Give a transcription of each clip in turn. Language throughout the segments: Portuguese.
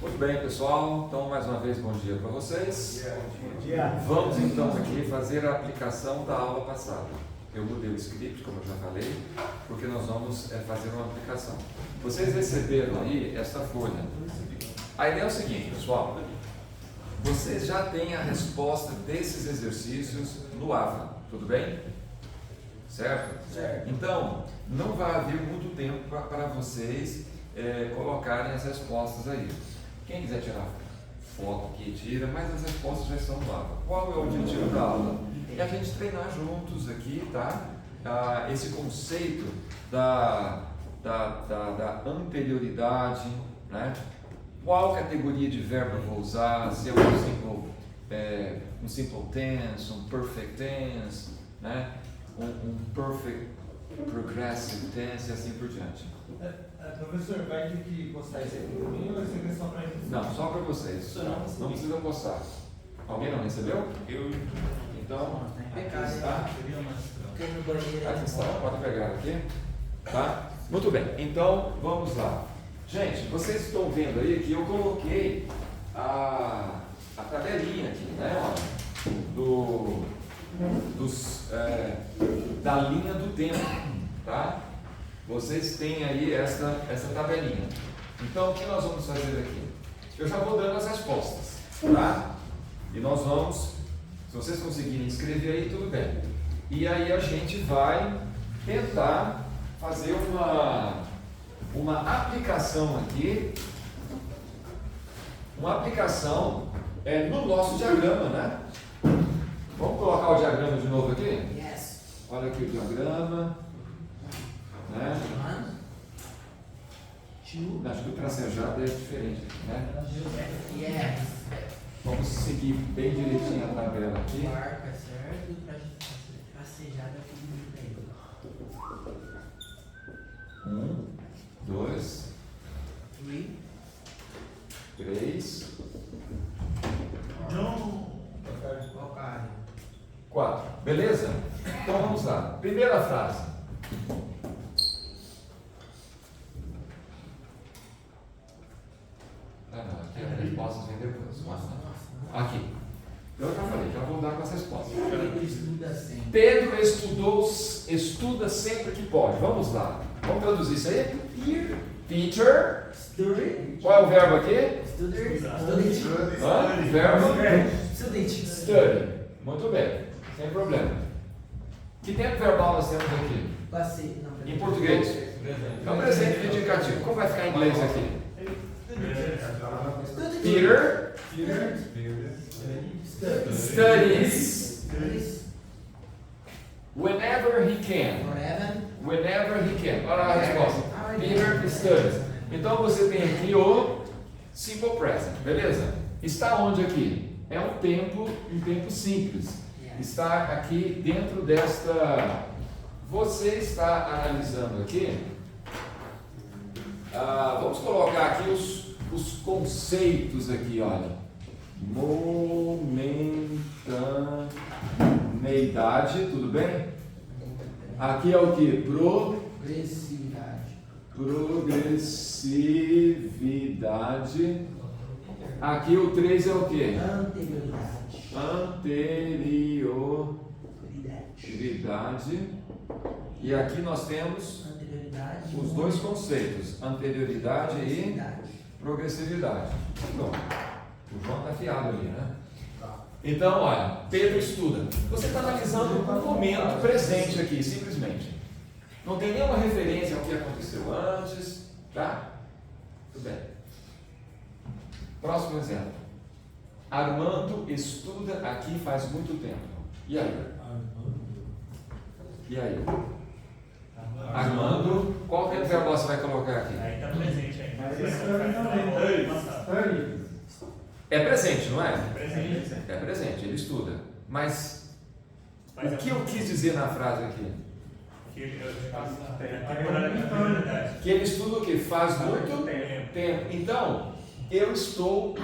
Muito bem, pessoal. Então, mais uma vez, bom dia para vocês. Bom dia. Vamos então aqui fazer a aplicação da aula passada. Eu mudei o script, como eu já falei, porque nós vamos fazer uma aplicação. Vocês receberam aí esta folha. A ideia é o seguinte, pessoal. Vocês já têm a resposta desses exercícios no AVA, tudo bem? Certo? Certo. Então, não vai haver muito tempo para vocês colocarem as respostas aí. Quem quiser tirar foto aqui, tira, mas as respostas já estão no AVA. Qual é o objetivo da aula? É a gente treinar juntos aqui, tá? Esse conceito da anterioridade, né? Qual categoria de verbo eu vou usar, se é um simple tense, um perfect tense, né? um perfect progressive tense e assim por diante. Professor, vai ter que postar isso aqui para mim ou isso aqui é só para mim? Não, só para vocês. Não precisa postar. Alguém não recebeu? Eu. Então, Pecado, aqui está. Fiquei no banheiro. Aqui está. Pode pegar aqui. Tá? Muito bem. Então, vamos lá. Gente, vocês estão vendo aí que eu coloquei a tabelinha aqui, né? Olha, da linha do tempo, tá? Vocês têm aí essa tabelinha. Então, o que nós vamos fazer aqui? Eu já vou dando as respostas, tá? E nós vamos, se vocês conseguirem escrever aí, tudo bem. E aí a gente vai tentar fazer uma aplicação aqui, no nosso diagrama, né? Vamos colocar o diagrama de novo aqui? Yes. Olha aqui o diagrama, né? Acho que o tracejado é diferente, né? Yes. Vamos seguir bem direitinho a tabela aqui. Marca certo, tracejada tudo bem. 1, 2, 3, Calcário. 4. Beleza? Então vamos lá. Primeira frase. Não, aqui as respostas vêm depois. Aqui. Eu já falei, já vou dar com as respostas. Pedro estuda sempre. Pedro estuda sempre que pode. Vamos lá. Vamos traduzir isso aí? Peter. Student. Qual é o verbo aqui? Student. Hã? Verbo? Student. Study. Muito bem. Sem problema. Que tempo verbal nós temos aqui? Passei. Em português. É um presente indicativo. Como vai ficar em inglês aqui? Peter studies whenever he can. Whenever he can. Olha a resposta. Peter studies. Então você tem aqui o simple present, beleza? Está onde aqui? É um tempo simples. Está aqui dentro desta. Você está analisando aqui. Vamos colocar aqui os conceitos aqui, olha. Momentaneidade, tudo bem? Aqui é o que? Progressividade. Aqui o 3 é o que? Anterioridade. E aqui nós temos os dois conceitos, anterioridade e progressividade. Bom, o João está afiado ali, né? Então, olha, Pedro estuda. Você está analisando o momento presente aqui, simplesmente. Não tem nenhuma referência ao que aconteceu antes, tá? Tudo bem. Próximo exemplo. Armando estuda aqui faz muito tempo. E aí? Armando, qual tempo verbal você vai colocar aqui? Aí tá presente ainda. É presente, não é? Presente. É presente, ele estuda. Mas o que eu quis dizer na frase aqui? Que temporalidade. Que ele estuda o que? Faz muito tempo. Então, eu estou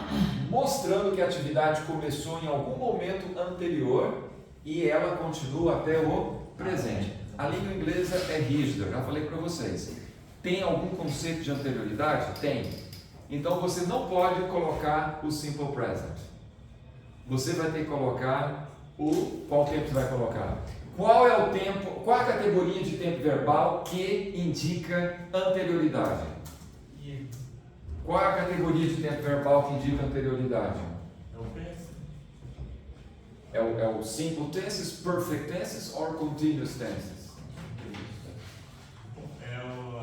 mostrando que a atividade começou em algum momento anterior e ela continua até o presente. A língua inglesa é rígida, eu já falei para vocês. Tem algum conceito de anterioridade? Tem. Então você não pode colocar o simple present. Você vai ter que colocar qual tempo você vai colocar? Qual é o tempo, qual a categoria de tempo verbal que indica anterioridade? Qual é a categoria de tempo verbal que indica anterioridade? É o present. É o simple tenses, perfect tenses or continuous tenses? É o.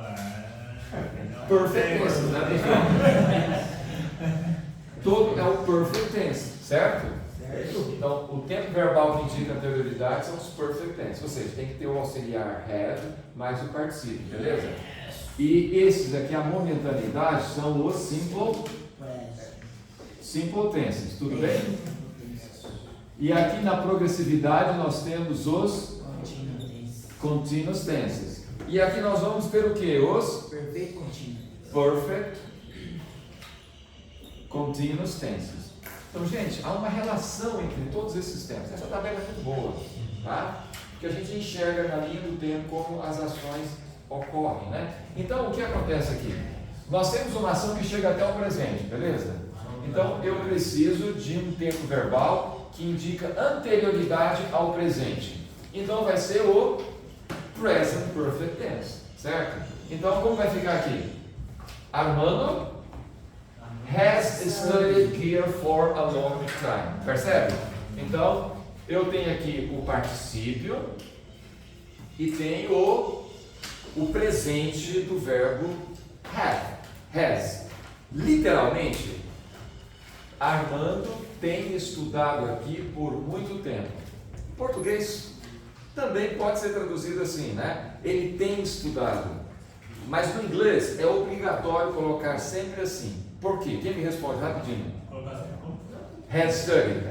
Perfect tenses, né? Todo é o perfect tense, certo? Certo? Então, o tempo verbal que indica anterioridade são os perfect tenses, ou seja, tem que ter o auxiliar have mais o particípio, beleza? E esses aqui, a momentaneidade, são os simple tenses, tudo bem? E aqui na progressividade nós temos os continuous tenses. E aqui nós vamos ver o que? Os Perfeito contínuo. perfect continuous tenses. Então, gente, há uma relação entre todos esses tempos. Essa tabela é muito boa, tá? Porque a gente enxerga na linha do tempo como as ações ocorrem, né? Então, o que acontece aqui? Nós temos uma ação que chega até o presente, beleza? Então, eu preciso de um tempo verbal que indica anterioridade ao presente. Então, vai ser o present perfect tense, certo? Então, como vai ficar aqui? Armando has studied here for a long time. Percebe? Então, eu tenho aqui o particípio e tenho o presente do verbo have, has. Literalmente, Armando tem estudado aqui por muito tempo. Em português também pode ser traduzido assim, né? Ele tem estudado. Mas no inglês é obrigatório colocar sempre assim. Por quê? Quem me responde rapidinho? Colocar assim, Has studied.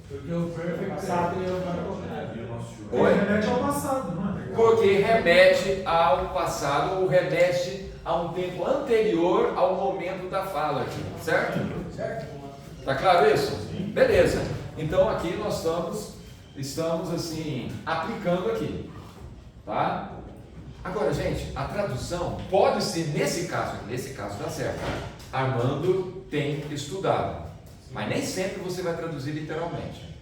Porque o perfect passado e o Oi? remete ao passado, não é? Porque remete ao passado ou remete a um tempo anterior ao momento da fala aqui, certo? Certo? Tá claro isso? Beleza. Então aqui nós estamos assim, aplicando aqui, tá? Agora, gente, a tradução pode ser nesse caso dá certo. Armando tem estudado, mas nem sempre você vai traduzir literalmente.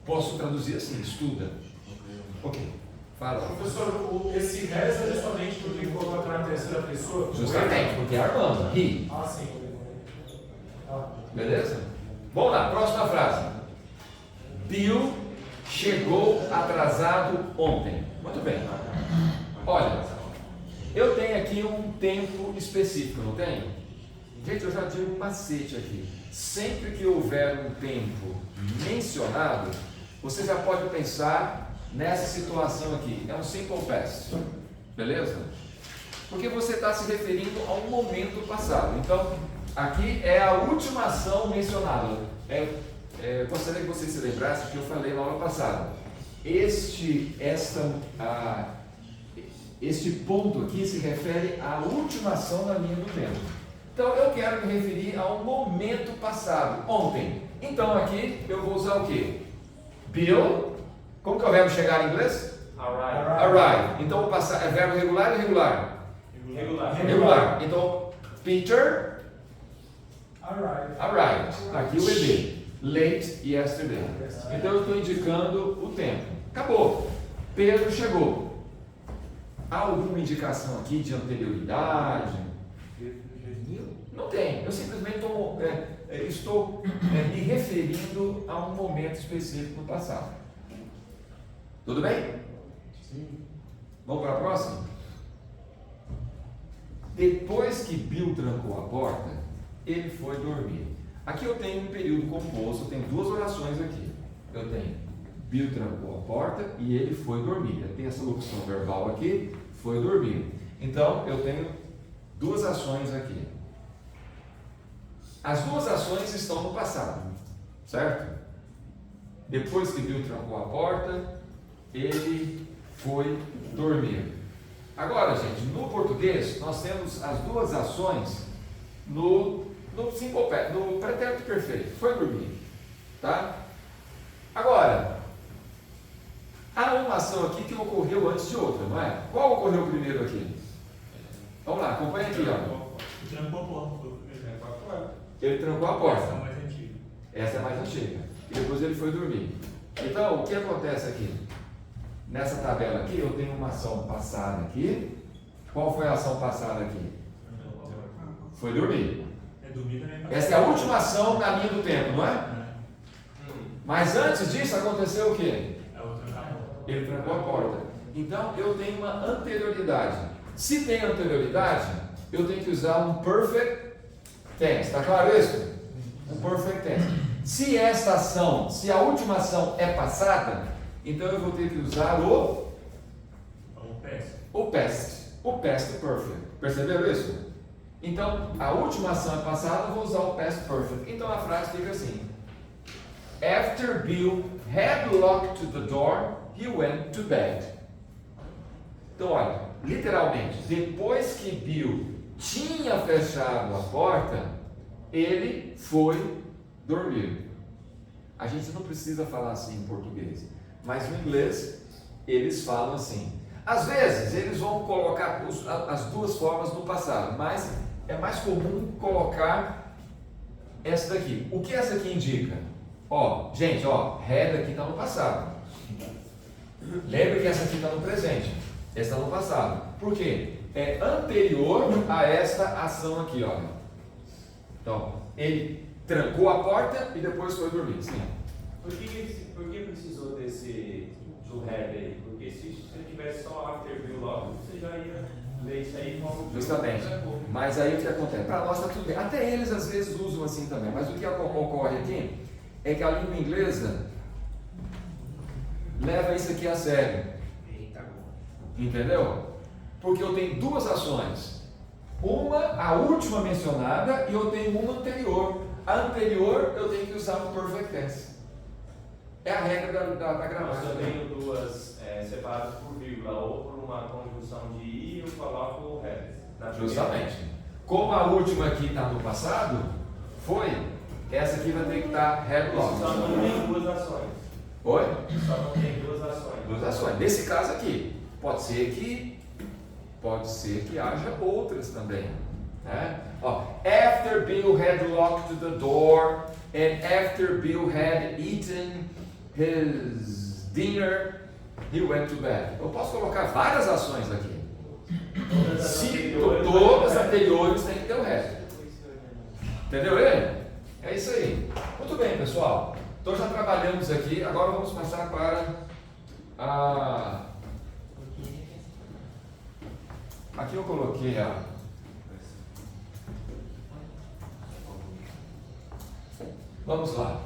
Posso traduzir assim, estuda. Ok, fala. Professor, esse has é justamente porque ele coloca na terceira pessoa? Justamente, porque é Armando, he. Ah, sim. Beleza? Vamos lá, próxima frase. Bill chegou atrasado ontem. Muito bem. Olha, eu tenho aqui um tempo específico, não tenho? Gente, eu já digo um macete aqui. Sempre que houver um tempo mencionado, você já pode pensar nessa situação aqui. É um simple past. Beleza? Porque você está se referindo a um momento passado. Então, aqui é a última ação mencionada. Gostaria que você se lembrasse que eu falei na aula passada. Este ponto aqui se refere à última ação na linha do tempo. Então eu quero me referir a um momento passado, ontem. Então aqui eu vou usar o quê? Bill, como que é o verbo chegar em inglês? Arrive. Então o passado é verbo regular ou irregular? Regular. Então Peter arrived. Aqui o ED. Late yesterday. Então eu estou indicando o tempo. Acabou. Pedro chegou. Há alguma indicação aqui de anterioridade? Não tem. Eu simplesmente estou me referindo a um momento específico no passado. Tudo bem? Sim. Vamos para a próxima? Depois que Bill trancou a porta, ele foi dormir. Aqui eu tenho um período composto, eu tenho duas orações aqui. Eu tenho Bill trancou a porta e ele foi dormir. Eu tenho essa locução verbal aqui, foi dormir. Então eu tenho duas ações aqui. As duas ações estão no passado, certo? Depois que Bill trancou a porta, ele foi dormir. Agora, gente, no português nós temos as duas ações no pretérito perfeito, foi dormir, tá? Agora, há uma ação aqui que ocorreu antes de outra, não é? Qual ocorreu primeiro aqui? Vamos lá, acompanha aqui, ó. Trancou a porta. Ele trancou a Essa é porta. mais antiga. Essa é a mais antiga. E depois ele foi dormir. Então, o que acontece aqui? Nessa tabela aqui, eu tenho uma ação passada aqui. Qual foi a ação passada aqui? Foi dormir. É dormir também. Essa é a última ação na linha do tempo, não é? Mas antes disso aconteceu o quê? É outra acabou. Ele trancou a porta. Então eu tenho uma anterioridade. Se tem anterioridade, eu tenho que usar um perfect tense. Está claro isso? Um perfect tense. Se esta ação, se a última ação é passada, então eu vou ter que usar o past perfect. Perceberam isso? Então a última ação é passada, eu vou usar o past perfect. Então a frase fica assim: After Bill had locked the door, he went to bed. Então, olha, literalmente, depois que Bill tinha fechado a porta, ele foi dormir. A gente não precisa falar assim em português, mas no inglês eles falam assim. Às vezes eles vão colocar as duas formas no passado, mas é mais comum colocar essa daqui. O que essa aqui indica? Ó, gente, ó, had aqui está no passado. Lembre que essa aqui está no presente. Essa está no passado. Por quê? É anterior a esta ação aqui, olha. Então, ele trancou a porta e depois foi dormir. Sim. Por que precisou desse do head aí? Porque se você tivesse só after bill logo, você já ia ler isso aí como. Justamente. Mas aí o que acontece? Para nós está tudo bem. Até eles às vezes usam assim também. Mas o que ocorre aqui é que a língua inglesa leva isso aqui a sério. Entendeu? Porque eu tenho duas ações. Uma, a última mencionada, e eu tenho uma anterior. A anterior eu tenho que usar o perfect tense. É a regra da Mas gramática. eu tenho duas separadas por vírgula, ou por uma conjunção de i, eu coloco o head. Justamente. Como a última aqui está no passado, foi, essa aqui vai ter que estar headlock. Só não tem duas ações. Oi? Só não tem duas ações. Duas ações. Nesse caso aqui, pode ser que haja outras também. Né? Ó, after Bill had locked the door and after Bill had eaten his dinner, he went to bed. Eu posso colocar várias ações aqui. Se todas as anteriores tem que ter o resto. Entendeu ele? É isso aí. Muito bem, pessoal. Então já trabalhamos aqui. Agora vamos passar para a... Aqui eu coloquei a... Vamos lá.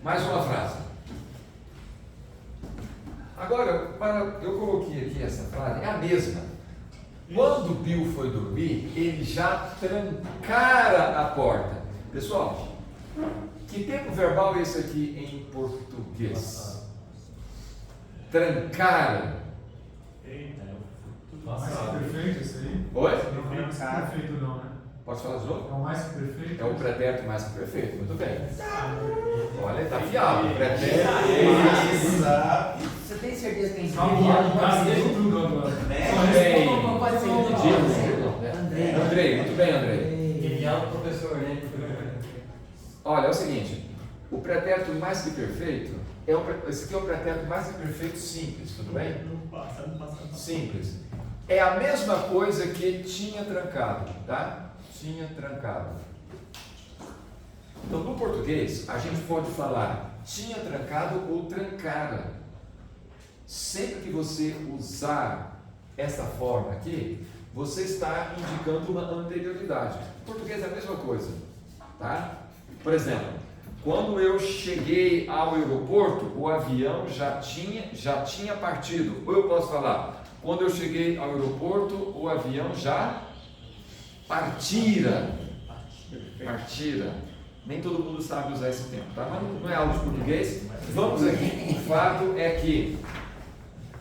Mais uma frase. Agora, eu coloquei aqui essa frase, é a mesma. Quando Bill foi dormir, ele já trancara a porta. Pessoal, que tempo verbal é esse aqui em português? Trancar. Eita, Mais que perfeito esse aí? Oi? Não é mais que perfeito não, né? Pode falar de novo? É o mais que perfeito? É o pretérito mais que perfeito. Muito bem. Olha, tá afiado. Pretérito. Você tem certeza que tem Rasguei tudo agora. Bem. Pode ser Andrei, muito bem, Andrei. Genial professor, né? Olha, é o seguinte, o pretérito mais que perfeito, esse aqui é o pretérito mais que perfeito simples, tudo bem? Passando. Simples. É a mesma coisa que tinha trancado, tá? Tinha trancado. Então, no português, a gente pode falar tinha trancado ou trancara. Sempre que você usar essa forma aqui, você está indicando uma anterioridade. Em português é a mesma coisa, tá? Por exemplo, quando eu cheguei ao aeroporto, o avião já tinha partido. Ou eu posso falar, quando eu cheguei ao aeroporto, o avião já partira. Nem todo mundo sabe usar esse tempo, tá? Mas não é aula de português. Vamos aqui.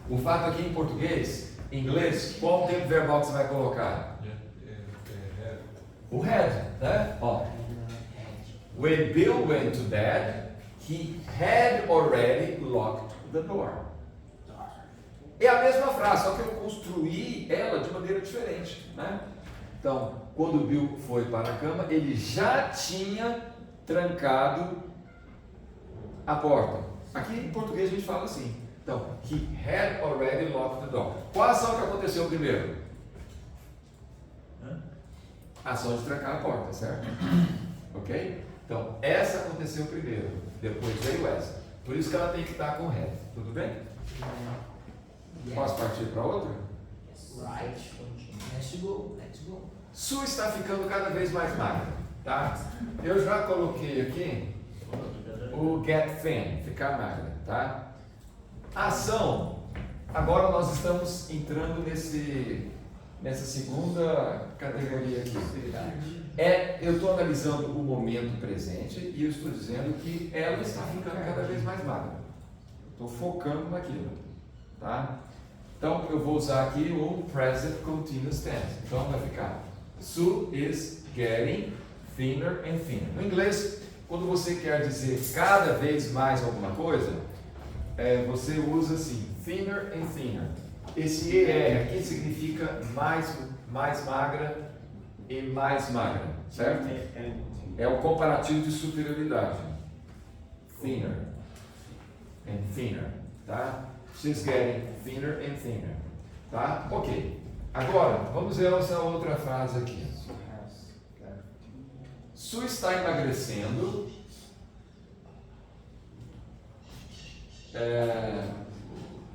O fato aqui em português, em inglês, qual o tempo verbal que você vai colocar? O had, né? Ó. When Bill went to bed, he had already locked the door. É a mesma frase, só que eu construí ela de maneira diferente, né? Então, quando o Bill foi para a cama, ele já tinha trancado a porta. Aqui em português a gente fala assim. Então, he had already locked the door. Qual a ação que aconteceu primeiro? A ação de trancar a porta, certo? Ok? Então, essa aconteceu primeiro, depois veio essa. Por isso que ela tem que estar com had. Tudo bem? Posso partir para outra? Right. Let's go. Let's go. Sue está ficando cada vez mais magra, tá? Eu já coloquei aqui o get thin, ficar magra, tá? Ação. Agora nós estamos entrando nessa segunda categoria aqui. Eu estou analisando o momento presente e eu estou dizendo que ela está ficando cada vez mais magra. Estou focando naquilo, tá? Então eu vou usar aqui o present continuous tense. Então vai ficar Sue is getting thinner and thinner. No inglês, quando você quer dizer cada vez mais alguma coisa, você usa assim, thinner and thinner. Esse ER aqui significa mais magra e mais magra, certo? É o comparativo de superioridade. Thinner and thinner, tá? She's getting thinner and thinner, tá? Ok. Agora, vamos ver essa outra frase aqui. Sue está emagrecendo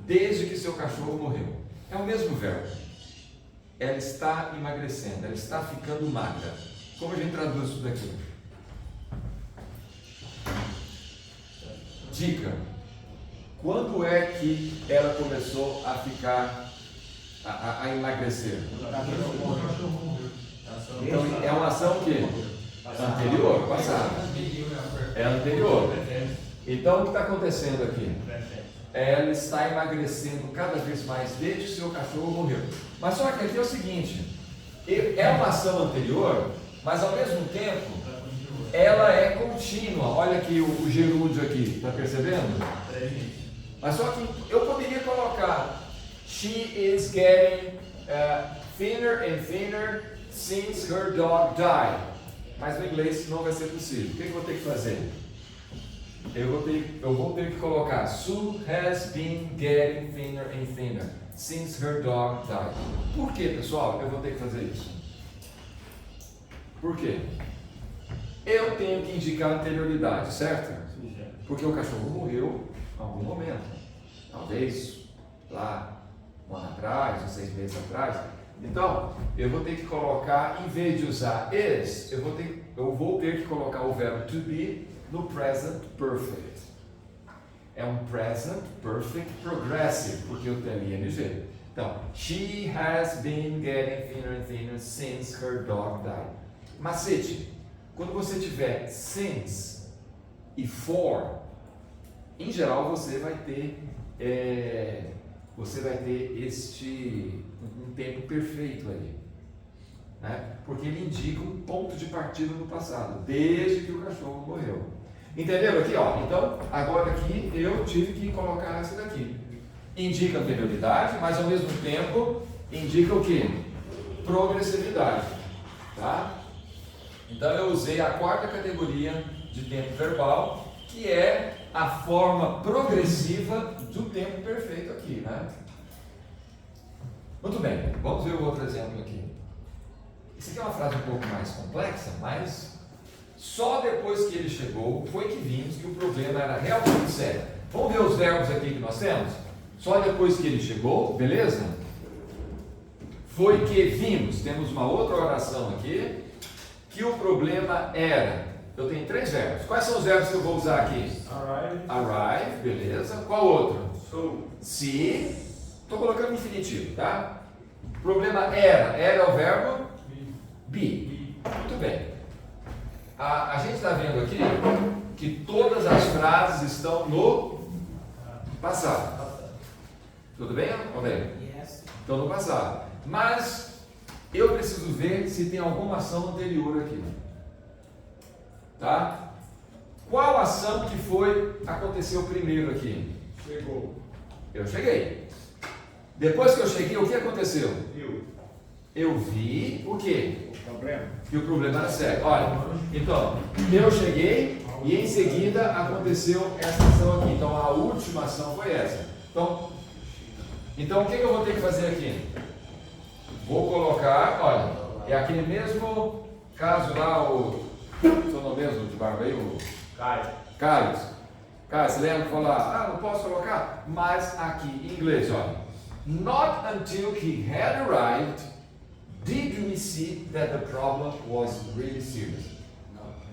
desde que seu cachorro morreu. É o mesmo verbo. Ela está emagrecendo, ela está ficando magra. Como a gente traduz isso daqui? Dica. Quando é que ela começou a ficar, a emagrecer? Então é uma ação que? Anterior, passada. É anterior. Então o que está acontecendo aqui? Ela está emagrecendo cada vez mais desde que seu cachorro morreu. Mas só que aqui é o seguinte, é uma ação anterior, mas ao mesmo tempo ela é contínua. Olha aqui o gerúndio aqui, está percebendo? Mas só que eu poderia colocar she is getting thinner and thinner since her dog died. Mas no inglês não vai ser possível. O que eu vou ter que fazer? Eu vou ter que colocar Sue has been getting thinner and thinner since her dog died. Por que, pessoal, eu vou ter que fazer isso? Por quê? Eu tenho que indicar anterioridade, certo? Porque o cachorro morreu em algum momento. Talvez lá um ano atrás, ou 6 meses atrás. Então, eu vou ter que colocar, em vez de usar is, eu vou ter que colocar o verbo to be no present perfect. É um present perfect progressive, porque eu tenho ing. Então, she has been getting thinner and thinner since her dog died. Macete, quando você tiver since e for, em geral você vai ter um tempo perfeito ali, né? Porque ele indica um ponto de partida no passado, desde que o cachorro morreu. Entenderam aqui, ó? Então, agora aqui eu tive que colocar essa daqui. Indica anterioridade, mas ao mesmo tempo indica o que? Progressividade, tá? Então eu usei a quarta categoria de tempo verbal, que é a forma progressiva do tempo perfeito aqui, né? Muito bem, vamos ver o outro exemplo aqui. Isso aqui é uma frase um pouco mais complexa, mas só depois que ele chegou foi que vimos que o problema era realmente sério. Vamos ver os verbos aqui que nós temos? Só depois que ele chegou, beleza? Foi que vimos, temos uma outra oração aqui, que o problema era, eu tenho 3 verbos. Quais são os verbos que eu vou usar aqui? Arrive, beleza. Qual outro? Se. Estou colocando infinitivo, tá? O problema era o verbo be. Muito bem. A gente está vendo aqui que todas as frases estão no passado. Tudo bem ou bem? Estão no passado. Mas eu preciso ver se tem alguma ação anterior aqui. Tá? Qual ação que aconteceu primeiro aqui? Chegou. Eu cheguei. Depois que eu cheguei, o que aconteceu? eu vi o quê? O problema. Que o problema era sério. Olha, então, eu cheguei e em seguida aconteceu essa ação aqui. Então, a última ação foi essa. Então o que eu vou ter que fazer aqui? Vou colocar, olha, é aquele mesmo caso lá, o seu nome mesmo de barba aí, o Carlos. Carlos, você lembra de falar, não posso colocar? Mas aqui em inglês, olha. Not until he had arrived did we see that the problem was really serious.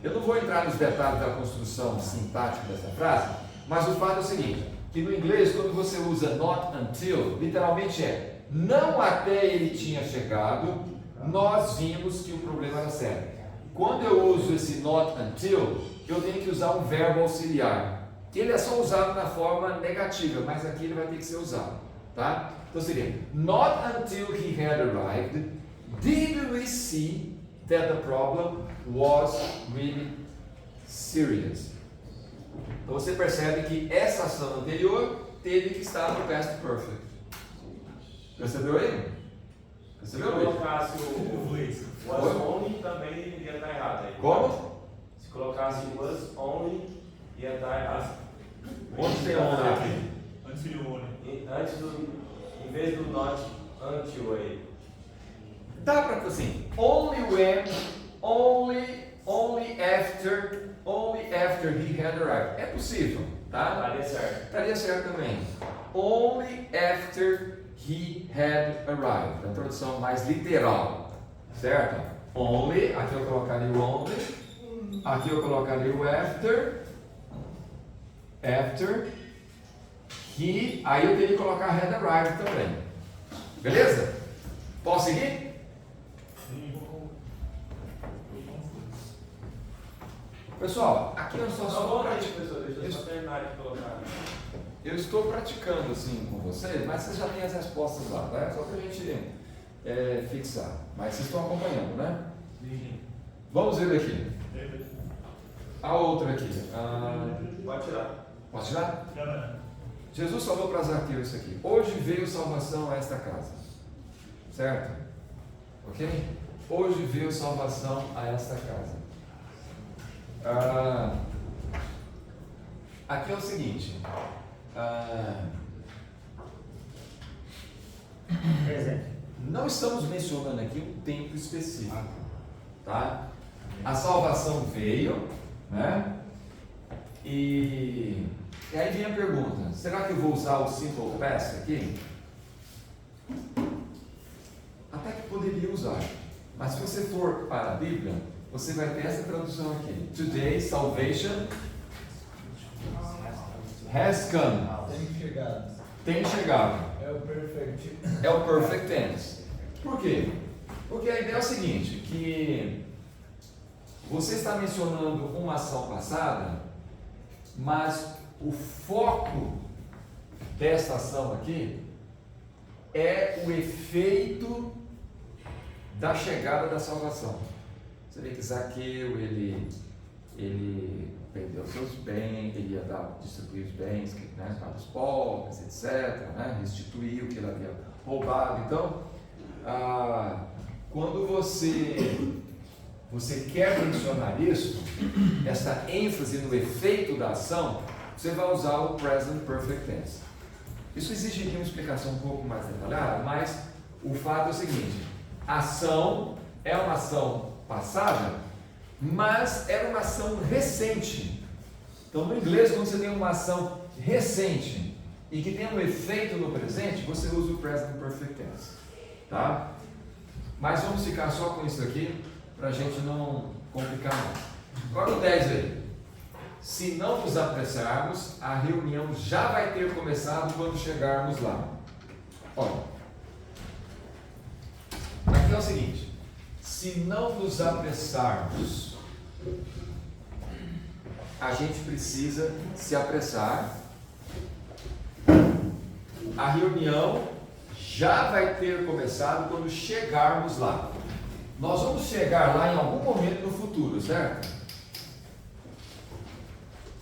Eu não vou entrar nos detalhes da construção sintática dessa frase, mas o fato é o seguinte, que no inglês, quando você usa not until, literalmente é não até ele tinha chegado, nós vimos que o problema era sério. Quando eu uso esse not until, eu tenho que usar um verbo auxiliar. Ele é só usado na forma negativa, mas aqui ele vai ter que ser usado, tá? Então seria, not until he had arrived did we see that the problem was really serious. Então você percebe que essa ação anterior teve que estar no past perfect. Percebeu aí? Se Percebeu aí? colocasse o was only também ia estar errado aí. Como? Se colocasse was only ia estar errado. Onde tem only aqui? Antes de o only. Em vez do not until aí. Dá para assim, only when, only after he had arrived. É possível, tá? Daria certo. Estaria certo também. Only after he had arrived. A tradução mais literal, certo? Only, aqui eu colocaria o only, aqui eu colocaria o after, he, aí eu teria que colocar had arrived também. Beleza? Posso seguir? Pessoal, aqui eu só Só praticando. professor, deixa eu só terminar de colocar. Eu estou praticando assim com vocês, mas vocês já têm as respostas lá, tá? Só para a gente fixar. Mas vocês estão acompanhando, né? Vamos ver aqui. A outra aqui. Pode tirar. Posso tirar? Jesus falou para Zaqueu isso aqui. Hoje veio salvação a esta casa. Certo? Ok? Hoje veio salvação a esta casa. Aqui é o seguinte. Não estamos mencionando aqui um tempo específico, tá? A salvação veio, né? E aí vem a pergunta: será que eu vou usar o simple past aqui? Até que poderia usar, mas se você for para a Bíblia, você vai ter essa tradução aqui: Today salvation has come. Tem chegado. É o perfect tense. Por quê? Porque a ideia é o seguinte, que você está mencionando uma ação passada, mas o foco desta ação aqui é o efeito da chegada da salvação. Você vê que Zaqueu, ele perdeu seus bens, ele ia distribuir os bens, né, para os pobres, etc., né, restituir o que ele havia roubado. Então, quando você quer mencionar isso, essa ênfase no efeito da ação, você vai usar o present perfect tense. Isso exigiria uma explicação um pouco mais detalhada, mas o fato é o seguinte: a ação é uma ação passada, mas era uma ação recente. Então, no inglês, quando você tem uma ação recente e que tem um efeito no presente, você usa o present perfect tense, tá? Mas vamos ficar só com isso aqui, para a gente não complicar mais. Agora o 10 aí. Se não nos apressarmos, a reunião já vai ter começado quando chegarmos lá. Olha, aqui é o seguinte: se não nos apressarmos, a gente precisa se apressar. A reunião já vai ter começado quando chegarmos lá. Nós vamos chegar lá em algum momento no futuro, certo?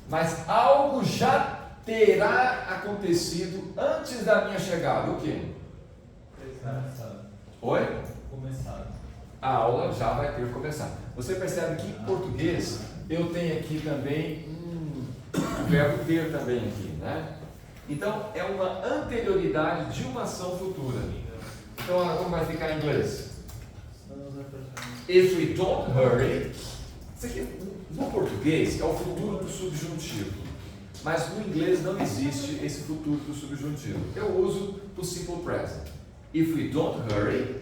Mas algo já terá acontecido antes da minha chegada. O quê? Oi? começado. A aula já vai ter começado. Você percebe que em português eu tenho aqui também o verbo ter também aqui, né? Então é uma anterioridade de uma ação futura. Então olha como vai ficar em inglês. If we don't hurry, isso aqui no português é o futuro do subjuntivo, mas no inglês não existe esse futuro do subjuntivo. Eu uso o simple present. If we don't hurry,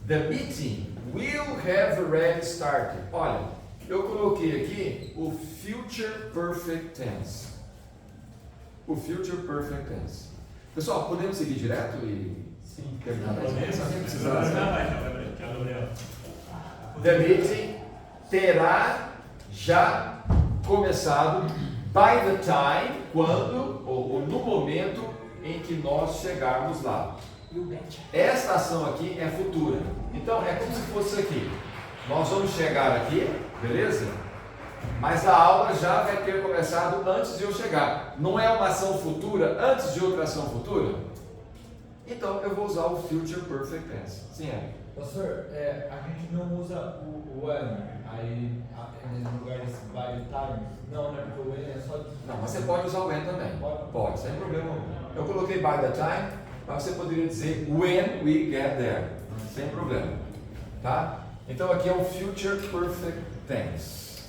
the meeting will have already started. Olha, eu coloquei aqui o future perfect tense. O future perfect tense. Pessoal, podemos seguir direto e terminar mais uma vez? Sem precisar, né? The meeting terá já começado by the time, quando, ou no momento em que nós chegarmos lá. Esta ação aqui é futura. Então é como se fosse aqui. Nós vamos chegar aqui, beleza? Mas a aula já vai ter começado antes de eu chegar. Não é uma ação futura antes de outra ação futura? Então eu vou usar o future perfect tense. Sim, é. Pastor, a gente não usa o when aí no lugar desse by the time. Não, né? Porque o when é só. Não, mas você pode usar o when também. Pode, sem problema algum. Eu coloquei by the time, mas você poderia dizer when we get there. Sem problema. Tá? Então aqui é o future perfect tense,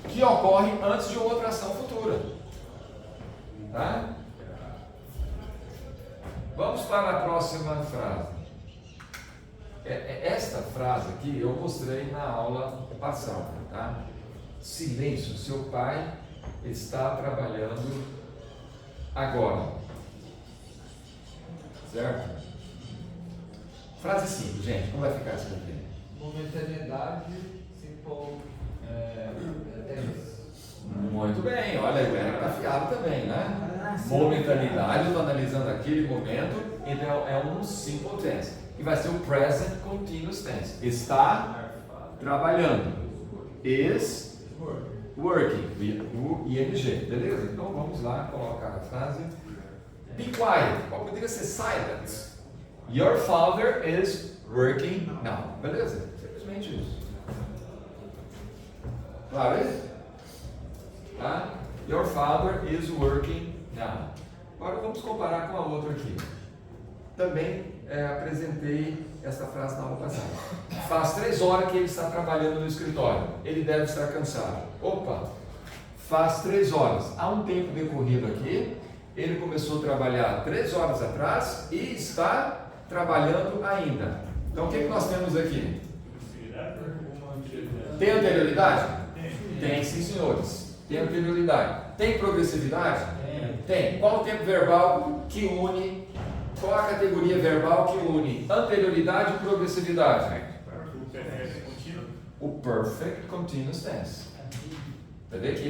que ocorre antes de outra ação futura. Tá? Vamos para a próxima frase. Esta frase aqui eu mostrei na aula passada, tá? Silêncio, seu pai está trabalhando agora. Certo? Frase simples, gente, como vai ficar isso daqui? Momentaneidade, simple tense. Muito bem, olha, o Eric está afiado também, né? Momentaneidade, eu estou analisando aquele momento, então é um simple tense. E vai ser o present continuous tense. Está trabalhando. Is working. O ing, beleza? Então vamos lá colocar a frase. Be quiet. Ou poderia ser silent. Your father is working now. Beleza? Simplesmente isso. Claro isso? Tá? Your father is working now. Agora vamos comparar com a outra aqui. Também apresentei essa frase na aula passada. Faz 3 horas que ele está trabalhando no escritório. Ele deve estar cansado. Opa! Faz 3 horas. Há um tempo decorrido aqui. Ele começou a trabalhar 3 horas atrás e está trabalhando ainda. Então o que nós temos aqui? Tem anterioridade? Tem, sim, senhores. Tem anterioridade. Tem progressividade? Tem. Qual o tempo verbal que une? Qual a categoria verbal que une anterioridade e progressividade? O perfect continuous tense. Está vendo que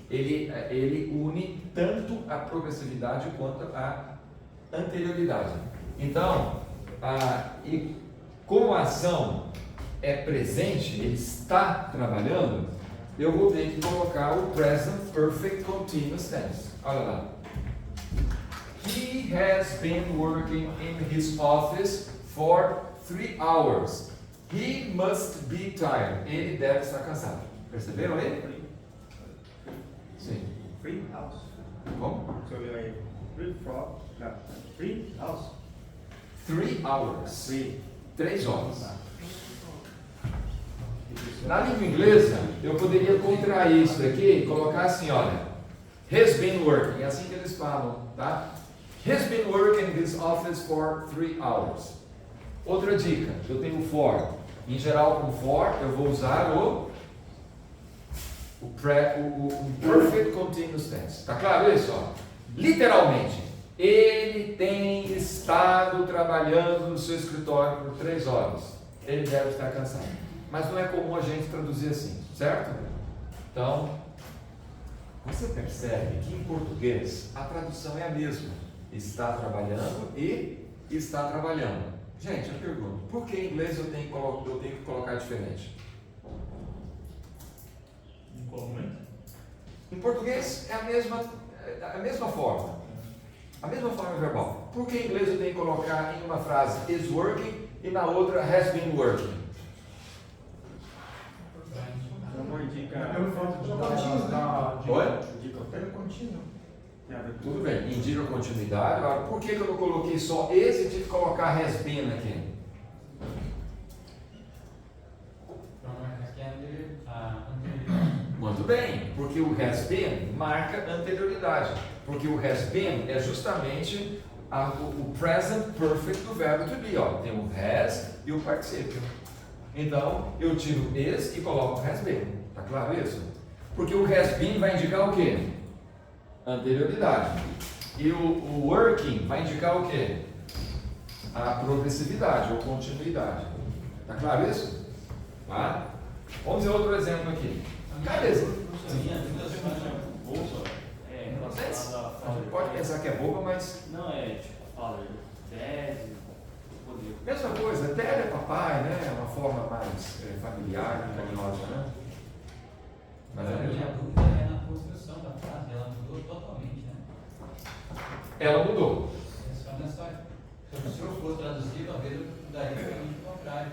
ele une tanto a progressividade quanto a anterioridade. Então, e como a ação é presente, ele está trabalhando, eu vou ter que colocar o present perfect continuous tense. Olha lá. He has been working in his office for 3 hours. He must be tired. Ele deve estar cansado. Perceberam aí? Sim. Free house. Como? So you are free from free house. 3 hours. 3 horas. Na língua inglesa, eu poderia contrair isso daqui e colocar assim, olha. Has been working. É assim que eles falam, tá? Has been working in this office for 3 hours. Outra dica, eu tenho o for. Em geral, com for, eu vou usar o perfect continuous tense. Tá claro isso? Ó? Literalmente, ele tem estado trabalhando no seu escritório por 3 horas. Ele deve estar cansado. Mas não é comum a gente traduzir assim, certo? Então, você percebe que em português a tradução é a mesma. Está trabalhando e está trabalhando. Gente, eu pergunto, por que em inglês eu tenho que colocar diferente? Em qual momento? Em português é a mesma forma. A mesma forma verbal. Por que em inglês eu tenho que colocar em uma frase is working e na outra has been working. Não indica. Pelo fato de Oi? Indica o Pelo tempo. contínuo. Tem a ver com Tudo bem, indica continuidade. Agora, por que eu não coloquei só esse e tive que colocar has been aqui? Muito bem, porque o has been marca anterioridade. Porque o has been é justamente o present perfect do verbo to be. Ó. Tem o has e o participio. Então, eu tiro esse e coloco o has been. Tá claro isso? Porque o has been vai indicar o quê? Anterioridade. E o working vai indicar o quê? A progressividade ou continuidade. Tá claro isso? Tá? Vamos ver outro exemplo aqui. Cadê esse? Boba é relacionada a A gente pode pensar que é boba, mas Não, é tipo, fala, tese, poder. mesma coisa, até é papai, né? É uma forma mais familiar, carinhosa, né? Mas é A minha mesmo. dúvida é na construção da frase, ela mudou totalmente, né? Ela mudou. É só nessa. Se o senhor for traduzir, talvez eu daria realmente o contrário.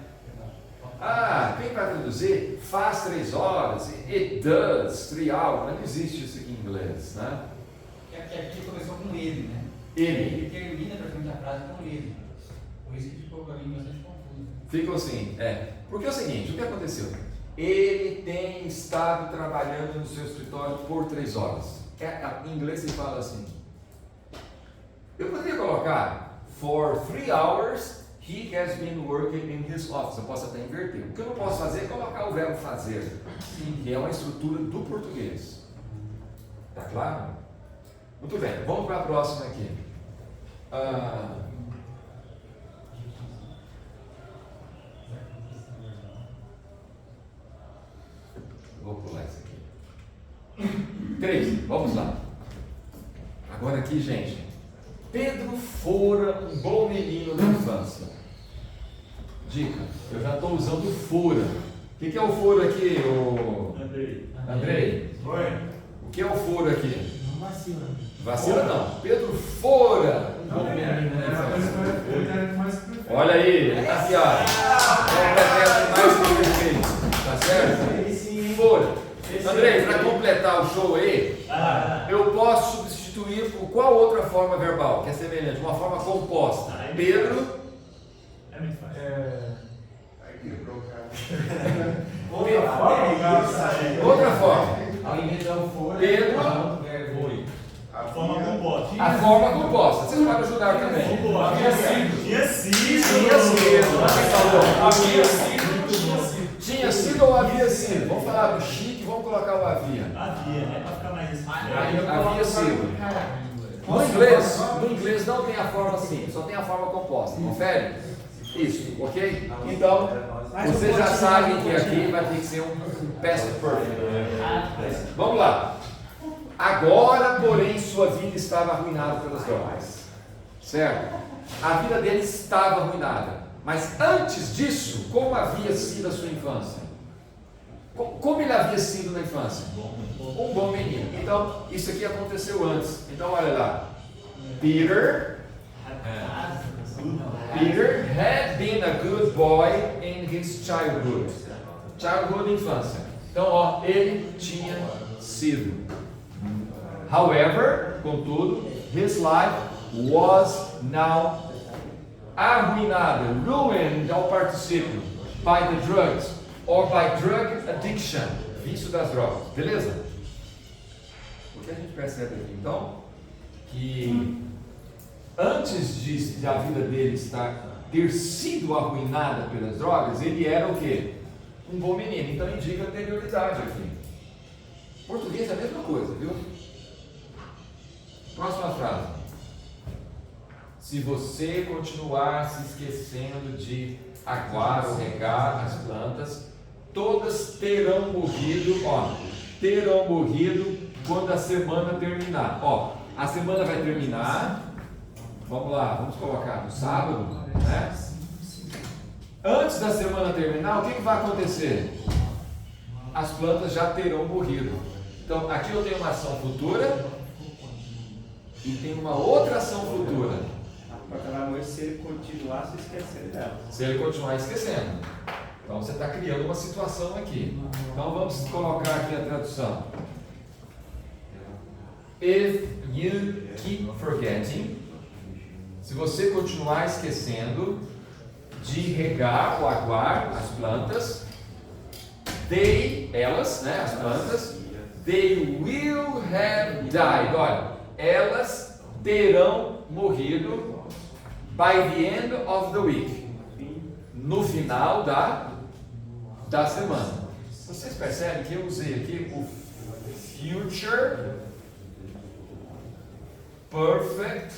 Ah, quem vai traduzir? Faz 3 horas, it does 3 hours, mas não existe isso aqui em inglês, né? Porque aqui começou com ele, né? Ele. Ele termina praticamente a frase com ele. Por isso que ficou para mim bastante confuso. Ficou assim, Porque é o seguinte, o que aconteceu? Ele tem estado trabalhando no seu escritório por 3 horas. Em inglês se fala assim. Eu poderia colocar, for 3 hours, he has been working in his office. Eu posso até inverter. O que eu não posso fazer é colocar o verbo fazer, que é uma estrutura do português. Tá claro? Muito bem, vamos para a próxima aqui. Vou pular isso aqui. 3, vamos lá. Agora aqui, gente. Pedro fora um bom menino na infância. Dica, eu já estou usando fora. O que é o foro aqui, Andrei? Oi. O que é o foro aqui? Não vacila. Vacila não. Pedro fora um bom menino na infância. Olha. Olha aí, ele está afiado. É mais que perfeito. Tá certo? Fora. Andrei, para completar o show aí, eu posso substituir por qual outra forma verbal que é semelhante? Uma forma composta. Pedro. É muito fácil. Outra forma. Ao invés de dar o fora, Pedro. foi. A forma composta. A forma composta. Vocês podem ajudar também. Tinha sido. Tinha sido. Quem falou? Havia sido. Tinha sido ou havia sido? Vamos falar do chique, vamos colocar o havia. Havia, né? Pra ficar mais. Havia sido. No inglês não tem a forma simples, só tem a forma composta. Confere? Isso, ok? Então, vocês já sabem que aqui vai ter que ser um past perfect. Vamos lá. Agora, porém, sua vida estava arruinada pelas drogas. Certo? A vida dele estava arruinada. Mas antes disso, como havia sido a sua infância? Como ele havia sido na infância? Um bom menino. Então, isso aqui aconteceu antes. Então, olha lá. Peter had been a good boy in his childhood. Childhood, infância. Então, ó, ele tinha sido. However, contudo, his life was now arruinada, ruined ao particípio, by the drugs or by drug addiction, vício das drogas, beleza? O que a gente percebe aqui então? Que antes de a vida dele ter sido arruinada pelas drogas, ele era o quê? Um bom menino, então indica anterioridade aqui. Português é a mesma coisa, viu? Próxima frase. Se você continuar se esquecendo de aguar ou regar as plantas, todas terão morrido, terão morrido quando a semana terminar. A semana vai terminar, vamos lá, vamos colocar no sábado, né? Antes da semana terminar, o que vai acontecer? As plantas já terão morrido. Então, aqui eu tenho uma ação futura e tenho uma outra ação futura. Porque ela vai morrer se ele continuar se esquecendo dela. Se ele continuar esquecendo. Então você está criando uma situação aqui. Então vamos colocar aqui a tradução. If you keep forgetting, se você continuar esquecendo de regar ou aguar as plantas, elas, né, as plantas, they will have died. Olha, elas terão morrido by the end of the week, no final da semana. Vocês percebem que eu usei aqui o future perfect,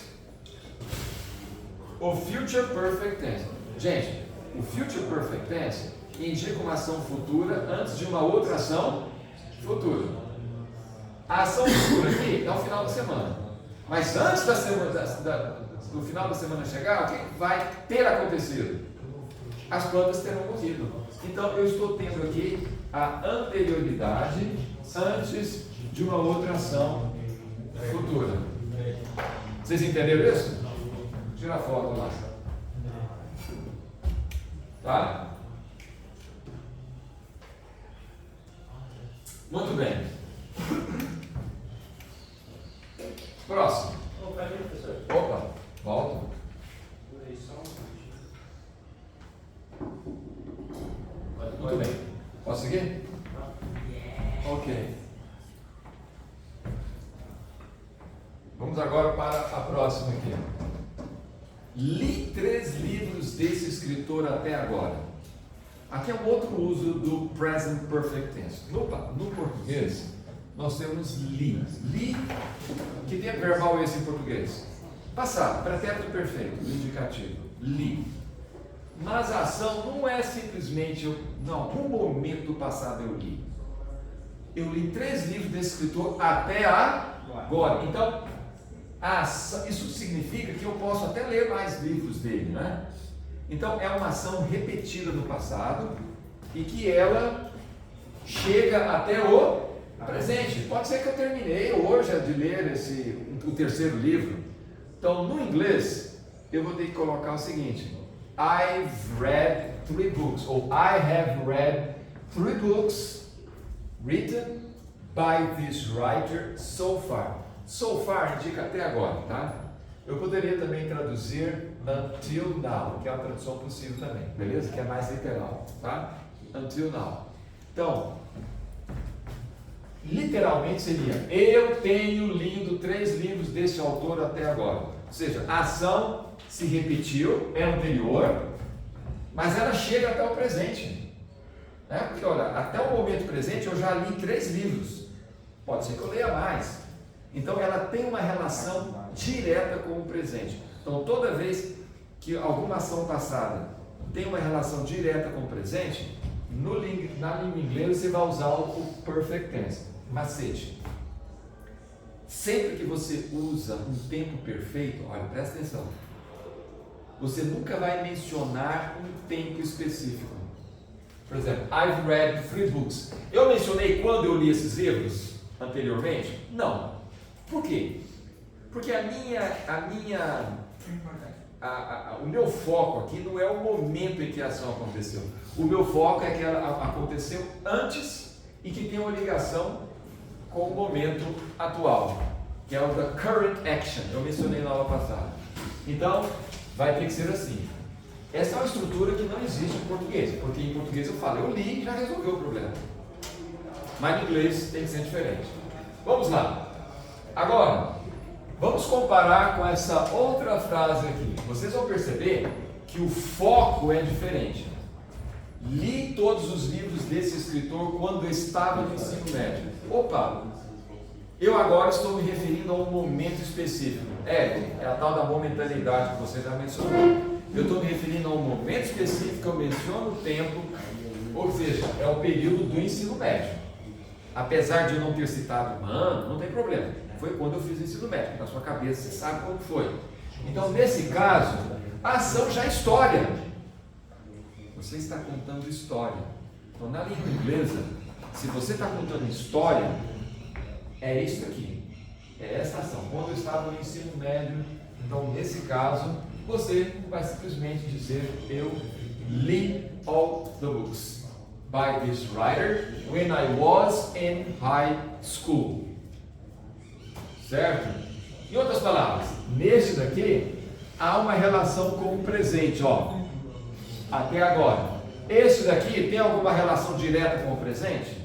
o future perfect tense. Gente, o future perfect tense indica uma ação futura antes de uma outra ação futura. A ação futura aqui é o final da semana. Mas antes da semana, do final da semana chegar, o que vai ter acontecido? As plantas terão morrido. Então eu estou tendo aqui a anterioridade antes de uma outra ação futura. Vocês entenderam isso? Tira a foto lá. Tá? Muito bem. Próximo. Ô, peraí, professor. Opa, volta. Peraí, só um minutinho. Muito bem. Posso seguir? Ok. Vamos agora para a próxima aqui. Li 3 livros desse escritor até agora. Aqui é um outro uso do present perfect tense. No português, nós temos li. Li, que tempo verbal é esse em português? Passado, pretérito perfeito, indicativo. Li. Mas a ação não é simplesmente, no momento passado eu li. Eu li 3 livros desse escritor até agora. Então, isso significa que eu posso até ler mais livros dele, né? Então, é uma ação repetida no passado e que ela chega até o presente. Pode ser que eu terminei hoje de ler o terceiro livro. Então, no inglês, eu vou ter que colocar o seguinte: I've read 3 books, ou I have read 3 books written by this writer so far. So far indica até agora, tá? Eu poderia também traduzir until now, que é uma tradução possível também, beleza? Que é mais literal, tá? Until now. Então, literalmente seria: eu tenho lido 3 livros deste autor até agora. Ou seja, a ação se repetiu, é anterior, mas ela chega até o presente. Né? Porque, olha, até o momento presente eu já li 3 livros. Pode ser que eu leia mais. Então ela tem uma relação direta com o presente. Então toda vez que alguma ação passada tem uma relação direta com o presente, na língua inglesa você vai usar o perfect tense. Macete. Sempre que você usa um tempo perfeito, olha, presta atenção, você nunca vai mencionar um tempo específico. Por exemplo, I've read 3 books. Eu mencionei quando eu li esses livros anteriormente? Não. Por quê? Porque o meu foco aqui não é o momento em que a ação aconteceu. O meu foco é que ela aconteceu antes e que tem uma ligação com o momento atual, que é o da current action. Eu mencionei na aula passada. Então, vai ter que ser assim. Essa é uma estrutura que não existe em português, porque em português eu falo, eu li e já resolveu o problema. Mas em inglês tem que ser diferente. Vamos lá. Agora, vamos comparar com essa outra frase aqui. Vocês vão perceber que o foco é diferente. Li todos os livros desse escritor quando eu estava no ensino médio. Opa! Eu agora estou me referindo a um momento específico. É a tal da momentaneidade que você já mencionou. Eu estou me referindo a um momento específico, eu menciono o tempo, ou seja, é o período do ensino médio. Apesar de eu não ter citado o ano, não tem problema. Foi quando eu fiz o ensino médio. Na sua cabeça você sabe como foi. Então, nesse caso, a ação já é história. Você está contando história. Então, na língua inglesa, se você está contando história, é isso aqui. É essa ação. Quando eu estava no ensino médio, então, nesse caso, você vai simplesmente dizer: eu li all the books by this writer when I was in high school. Certo? Em outras palavras, neste daqui há uma relação com o presente, ó. Até agora. Este daqui tem alguma relação direta com o presente?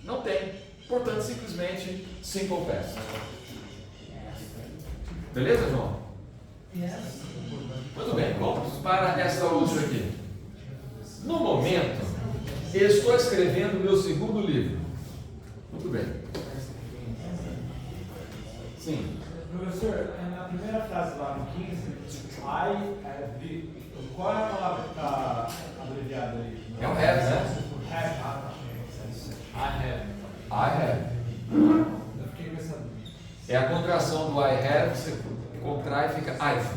Não tem. Portanto, simplesmente simple past. Beleza, João? Muito bem, vamos para essa outra aqui. No momento, estou escrevendo meu segundo livro. Muito bem. Sim. Professor, na primeira frase lá no 15, qual é a palavra que está abreviada ali? É o have, né? I have. I have. Eu fiquei com essa dúvida. É a contração do I have, você contrai e fica I've.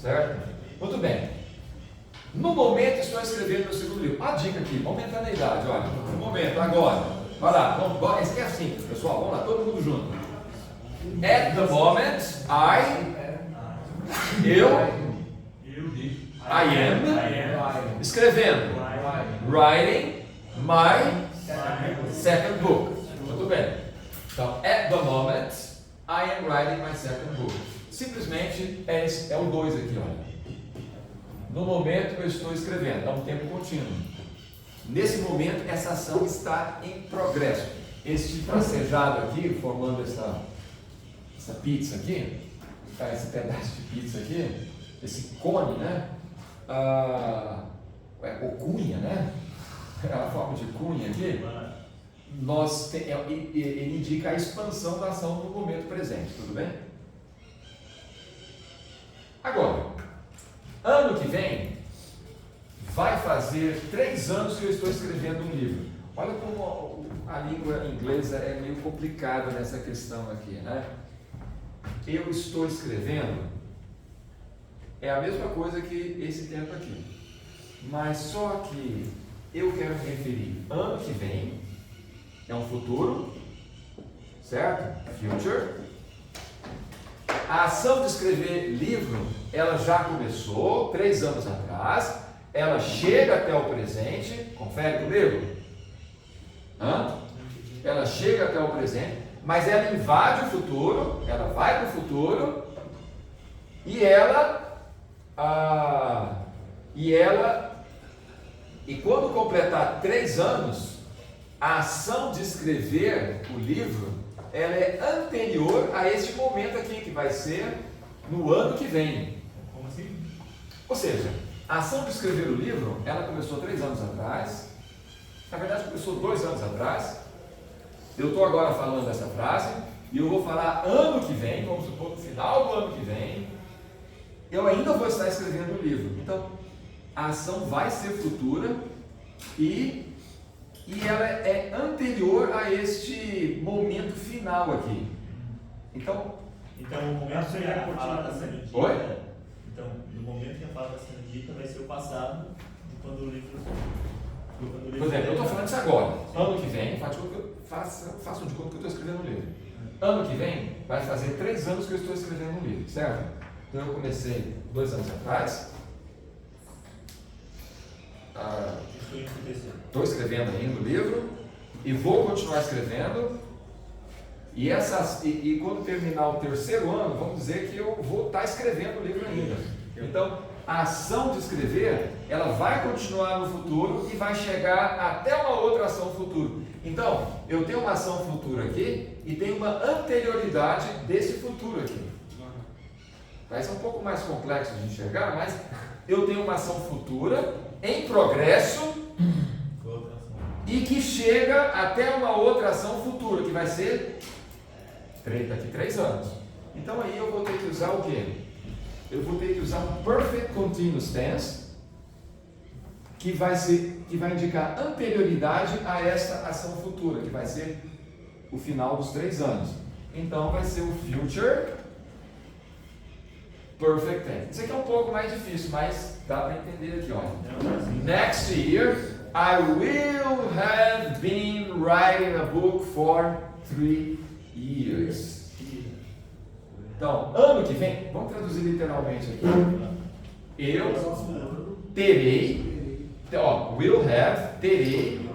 Certo? Muito bem. No momento estou escrevendo meu segundo livro. A dica aqui, momentaneidade, olha. No momento, agora. Vai lá, vamos, esse aqui é simples, pessoal. Vamos lá, todo mundo junto. At the moment, I am escrevendo. Writing my second book. Muito bem. Então, at the moment, I am writing my second book. Simplesmente é o 2 aqui, olha. No momento eu estou escrevendo, é um tempo contínuo. Nesse momento, essa ação está em progresso. Este tracejado aqui, formando essa pizza aqui, esse pedaço de pizza aqui, esse cone, né? Ou cunha, né? É a forma de cunha aqui. Ele indica a expansão da ação no momento presente, tudo bem? Agora, ano que vem, vai fazer 3 anos que eu estou escrevendo um livro. Olha como a língua inglesa é meio complicada nessa questão aqui, né? Eu estou escrevendo é a mesma coisa que esse tempo aqui, mas só que eu quero me referir ano que vem, é um futuro, certo? Future. A ação de escrever livro, ela já começou 3 anos atrás, ela chega até o presente, confere comigo? Ela chega até o presente, mas ela invade o futuro, ela vai para o futuro, e quando completar 3 anos, a ação de escrever o livro, ela é anterior a este momento aqui, que vai ser no ano que vem. Como assim? Ou seja, a ação de escrever o livro, ela começou 3 anos atrás, na verdade começou 2 anos atrás. Eu estou agora falando essa frase, e eu vou falar ano que vem, vamos supor, no final do ano que vem, eu ainda vou estar escrevendo o livro. Então, a ação vai ser futura e ela é anterior a este momento final aqui. Então o momento que a fala está sendo dita. Oi? Então, no momento que a fala está sendo dita, vai ser o passado de quando o livro. Por exemplo, eu estou falando isso agora. Ano que vem, façam de conta que eu estou escrevendo um livro. Ano que vem, vai fazer 3 anos que eu estou escrevendo um livro, certo? Então eu comecei 2 anos atrás. Estou escrevendo ainda o livro e vou continuar escrevendo. E quando terminar o 3º ano, vamos dizer que eu vou estar escrevendo o livro ainda. Então, a ação de escrever, ela vai continuar no futuro e vai chegar até uma outra ação futuro. Então, eu tenho uma ação futura aqui e tenho uma anterioridade desse futuro aqui. Vai ser um pouco mais complexo de enxergar, mas eu tenho uma ação futura em progresso e que chega até uma outra ação futura, que vai ser daqui 3 anos. Então aí eu vou ter que usar o quê? Eu vou ter que usar um Perfect Continuous Tense, que vai indicar anterioridade a esta ação futura, que vai ser o final dos 3 anos. Então vai ser o Future Perfect Tense. Isso aqui é um pouco mais difícil, mas dá para entender aqui, olha. Next year, I will have been writing a book for 3 years. Então, ano que vem, vamos traduzir literalmente aqui. Eu terei, will have, terei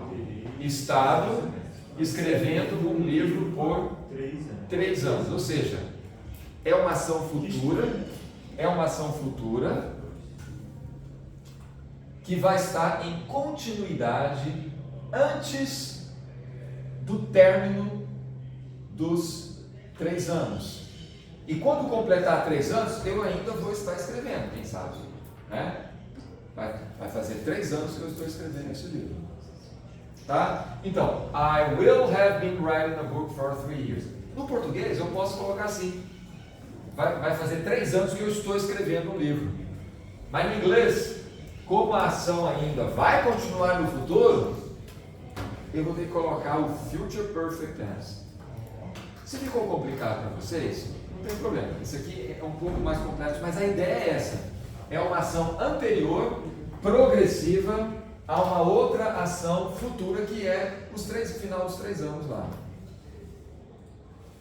estado escrevendo um livro por 3 anos. Ou seja, é uma ação futura que vai estar em continuidade antes do término dos 3 anos. E quando completar 3 anos, eu ainda vou estar escrevendo, quem sabe, né? Vai fazer 3 anos que eu estou escrevendo esse livro. Tá? Então, I will have been writing a book for 3 years. No português, eu posso colocar assim. Vai fazer 3 anos que eu estou escrevendo um livro. Mas no inglês, como a ação ainda vai continuar no futuro, eu vou ter que colocar o Future Perfect Tense. Se ficou complicado para vocês, não tem problema. Isso aqui é um pouco mais complexo, mas a ideia é essa. É uma ação anterior, progressiva, a uma outra ação futura, que é o final dos 3 anos lá.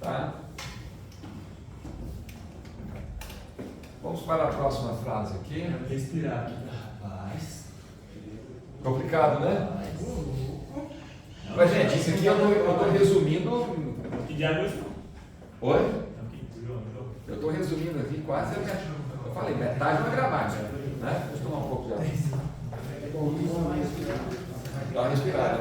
Tá? Vamos para a próxima frase aqui. Respirar aqui, rapaz. Complicado, né? Mas, gente, isso aqui eu estou resumindo. Que diabo é isso? Oi? Eu estou resumindo aqui quase. Eu falei, metade da gramática. Né? Deixa eu tomar um pouco de água. Dá uma respirada.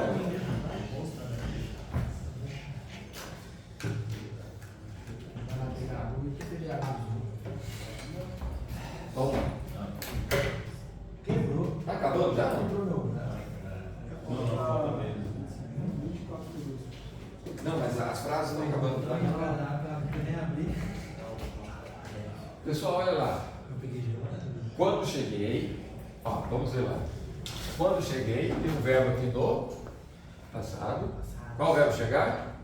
Vamos lá. Quebrou. Tá acabando já? Não, mas as frases estão acabando. Tá? Pessoal, olha lá. Quando cheguei, vamos ver lá. Quando cheguei, tem um verbo aqui no passado. Qual o verbo chegar?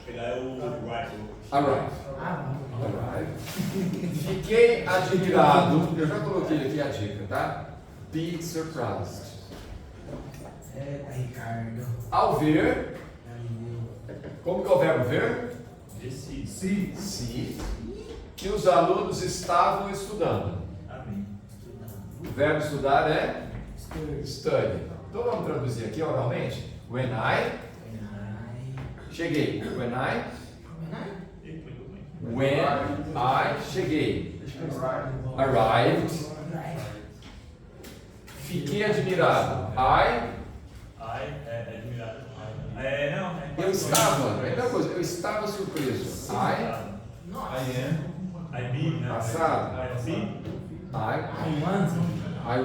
Chegar é o Arrive. Arrive. Fiquei admirado. Eu já coloquei aqui a dica, tá? Be surprised. Ricardo. Ao ver, como que é o verbo ver? Se. Que os alunos estavam estudando. Amém. O verbo estudar é study. Então vamos traduzir aqui oralmente. When I cheguei. When I cheguei. Arrived. Fiquei admirado. Admirado. Eu estava. Primeira coisa, eu estava surpreso. Passado. I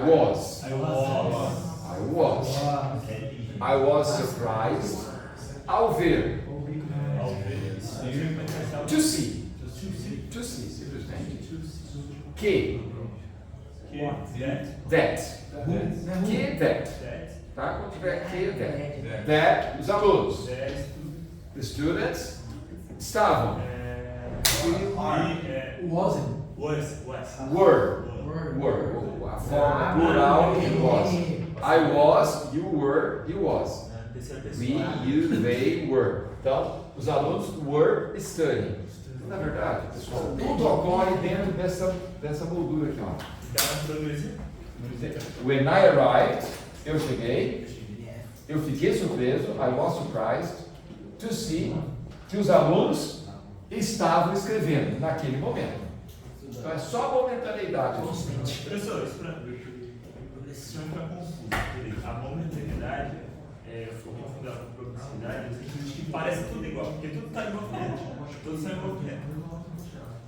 was surprised ao ver. To see, simplesmente. Que. That. Tá? Quando tiver que, that. Os alunos. The students estavam. Were. A forma plural was. I was, you were, he was. We, you, they were. Então, os alunos were studying. Na verdade, pessoal, tudo ocorre dentro dessa moldura aqui, When I arrived, eu cheguei, eu fiquei surpreso, I was surprised, to see que os alunos estavam escrevendo naquele momento. Então é só momentaneidade. Professor, isso para ficar confuso. A momentaneidade, eu confundo a progressividade, que parece tudo igual, porque tudo está em movimento. Todos são em movimento.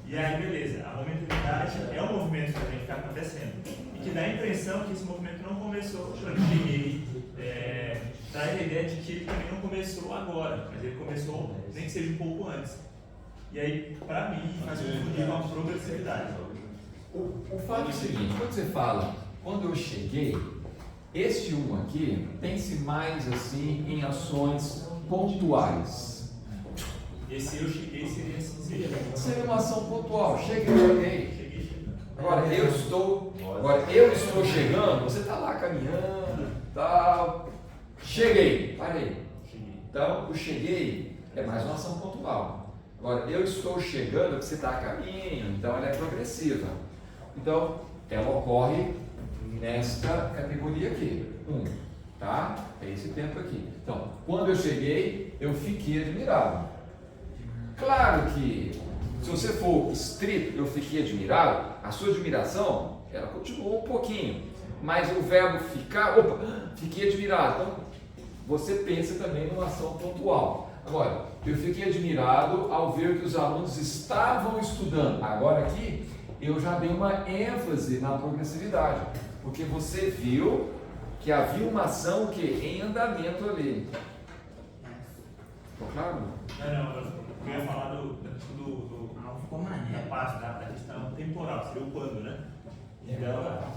E aí, beleza, a momentaneidade é um movimento que tem que estar acontecendo. E que dá a impressão que esse movimento não começou quando eu cheguei. Dá a ideia de que ele também não começou agora, mas ele começou nem que seja um pouco antes. E aí, para mim, faz confundir com a progressividade. O fato é o seguinte, quando você fala, quando eu cheguei, este aqui tem-se mais assim em ações pontuais. Esse eu cheguei seria assim. Seria uma ação pontual, cheguei. Agora eu estou chegando, você está lá caminhando, tal. Cheguei, parei. Então o cheguei é mais uma ação pontual. Agora, eu estou chegando, você está a caminho, então ela é progressiva. Então, ela ocorre nesta categoria aqui, 1, tá? É esse tempo aqui. Então, quando eu cheguei, eu fiquei admirado. Claro que, se você for estrito, eu fiquei admirado, a sua admiração, ela continuou um pouquinho, mas o verbo ficar, fiquei admirado. Então, você pensa também numa ação pontual. Agora, eu fiquei admirado ao ver que os alunos estavam estudando. Agora aqui, eu já dei uma ênfase na progressividade, porque você viu que havia uma ação que em andamento ali. Ficou claro? Não, eu ia falar da questão da parte da questão temporal, seria o quando, né? Então,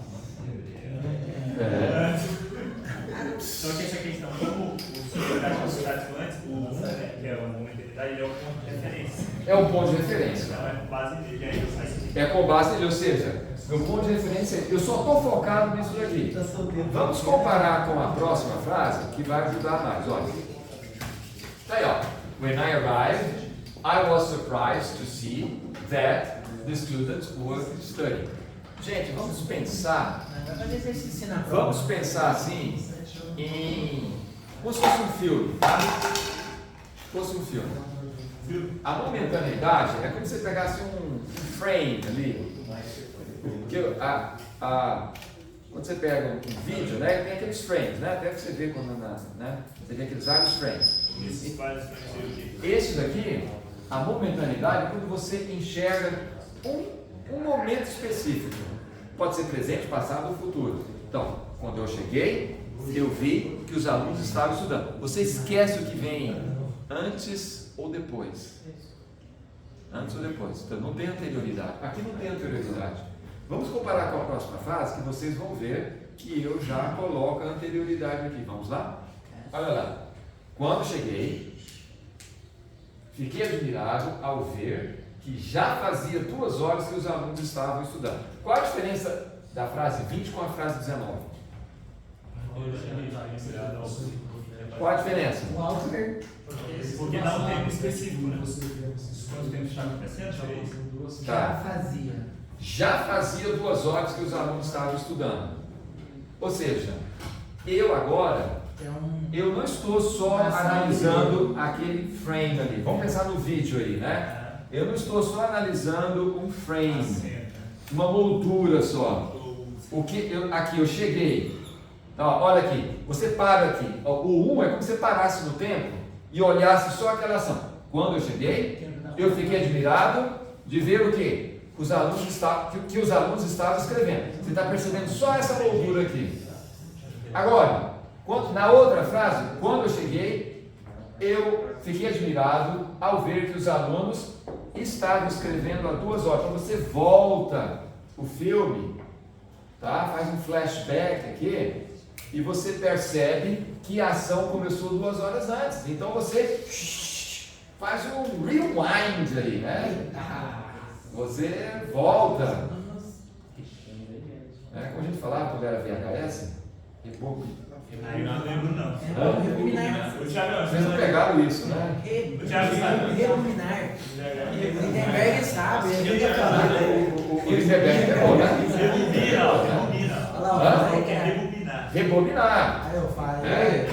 só que essa questão, como o senhor já citado antes, que é o momento de eternidade, ele é o ponto de referência. É o ponto de referência. Então é com base nele, aí eu saio. É com base nele, ou seja, meu ponto de referência, eu só estou focado nisso daqui. Vamos comparar com a próxima frase, que vai ajudar mais. Olha, tá aí, ó. When I arrived, I was surprised to see that the students were studying. Gente, vamos pensar assim em como se fosse um filme, tá? Fosse um filme. A momentaneidade é como se você pegasse um frame ali. Porque quando você pega um vídeo, né, tem aqueles frames, né? Até que você vê quando né? Você vê aqueles vários frames. Esse daqui, a momentaneidade é quando você enxerga um momento específico. Pode ser presente, passado ou futuro. Então, quando eu cheguei, eu vi que os alunos estavam estudando. Você esquece o que vem antes ou depois. Antes ou depois. Então, não tem anterioridade. Aqui não tem anterioridade. Vamos comparar com a próxima fase, que vocês vão ver que eu já coloco a anterioridade aqui. Vamos lá? Olha lá. Quando cheguei, fiquei admirado ao ver que já fazia 2 horas que os alunos estavam estudando. Qual a diferença da frase 20 com a frase 19? Qual a diferença? Porque dá um tempo específico, né? Quanto tempo está acontecendo? Já fazia 2 horas que os alunos estavam estudando. Ou seja, eu agora, eu não estou só analisando aquele frame ali. Vamos pensar no vídeo aí, né? Eu não estou só analisando um frame, uma moldura só. Aqui eu cheguei. Então, olha aqui, você para aqui. O 1 é como se você parasse no tempo e olhasse só aquela ação. Quando eu cheguei, eu fiquei admirado de ver o quê? Que os alunos estavam escrevendo. Você está percebendo só essa moldura aqui. Agora, na outra frase, quando eu cheguei, eu fiquei admirado ao ver que os alunos estavam escrevendo há 2 horas. Então você volta o filme, tá? Faz um flashback aqui e você percebe que a ação começou 2 horas antes. Então você faz um rewind ali, né? Você volta. Como a gente falava quando era VHS? Eu não lembro não. Rebobinar. Vocês não pegaram isso, né? Rebobinar. O Lindenberg sabe, ele fica falando. O Lindenberg é bom, né? Rebobinar. Rebobinar. Aí eu falei.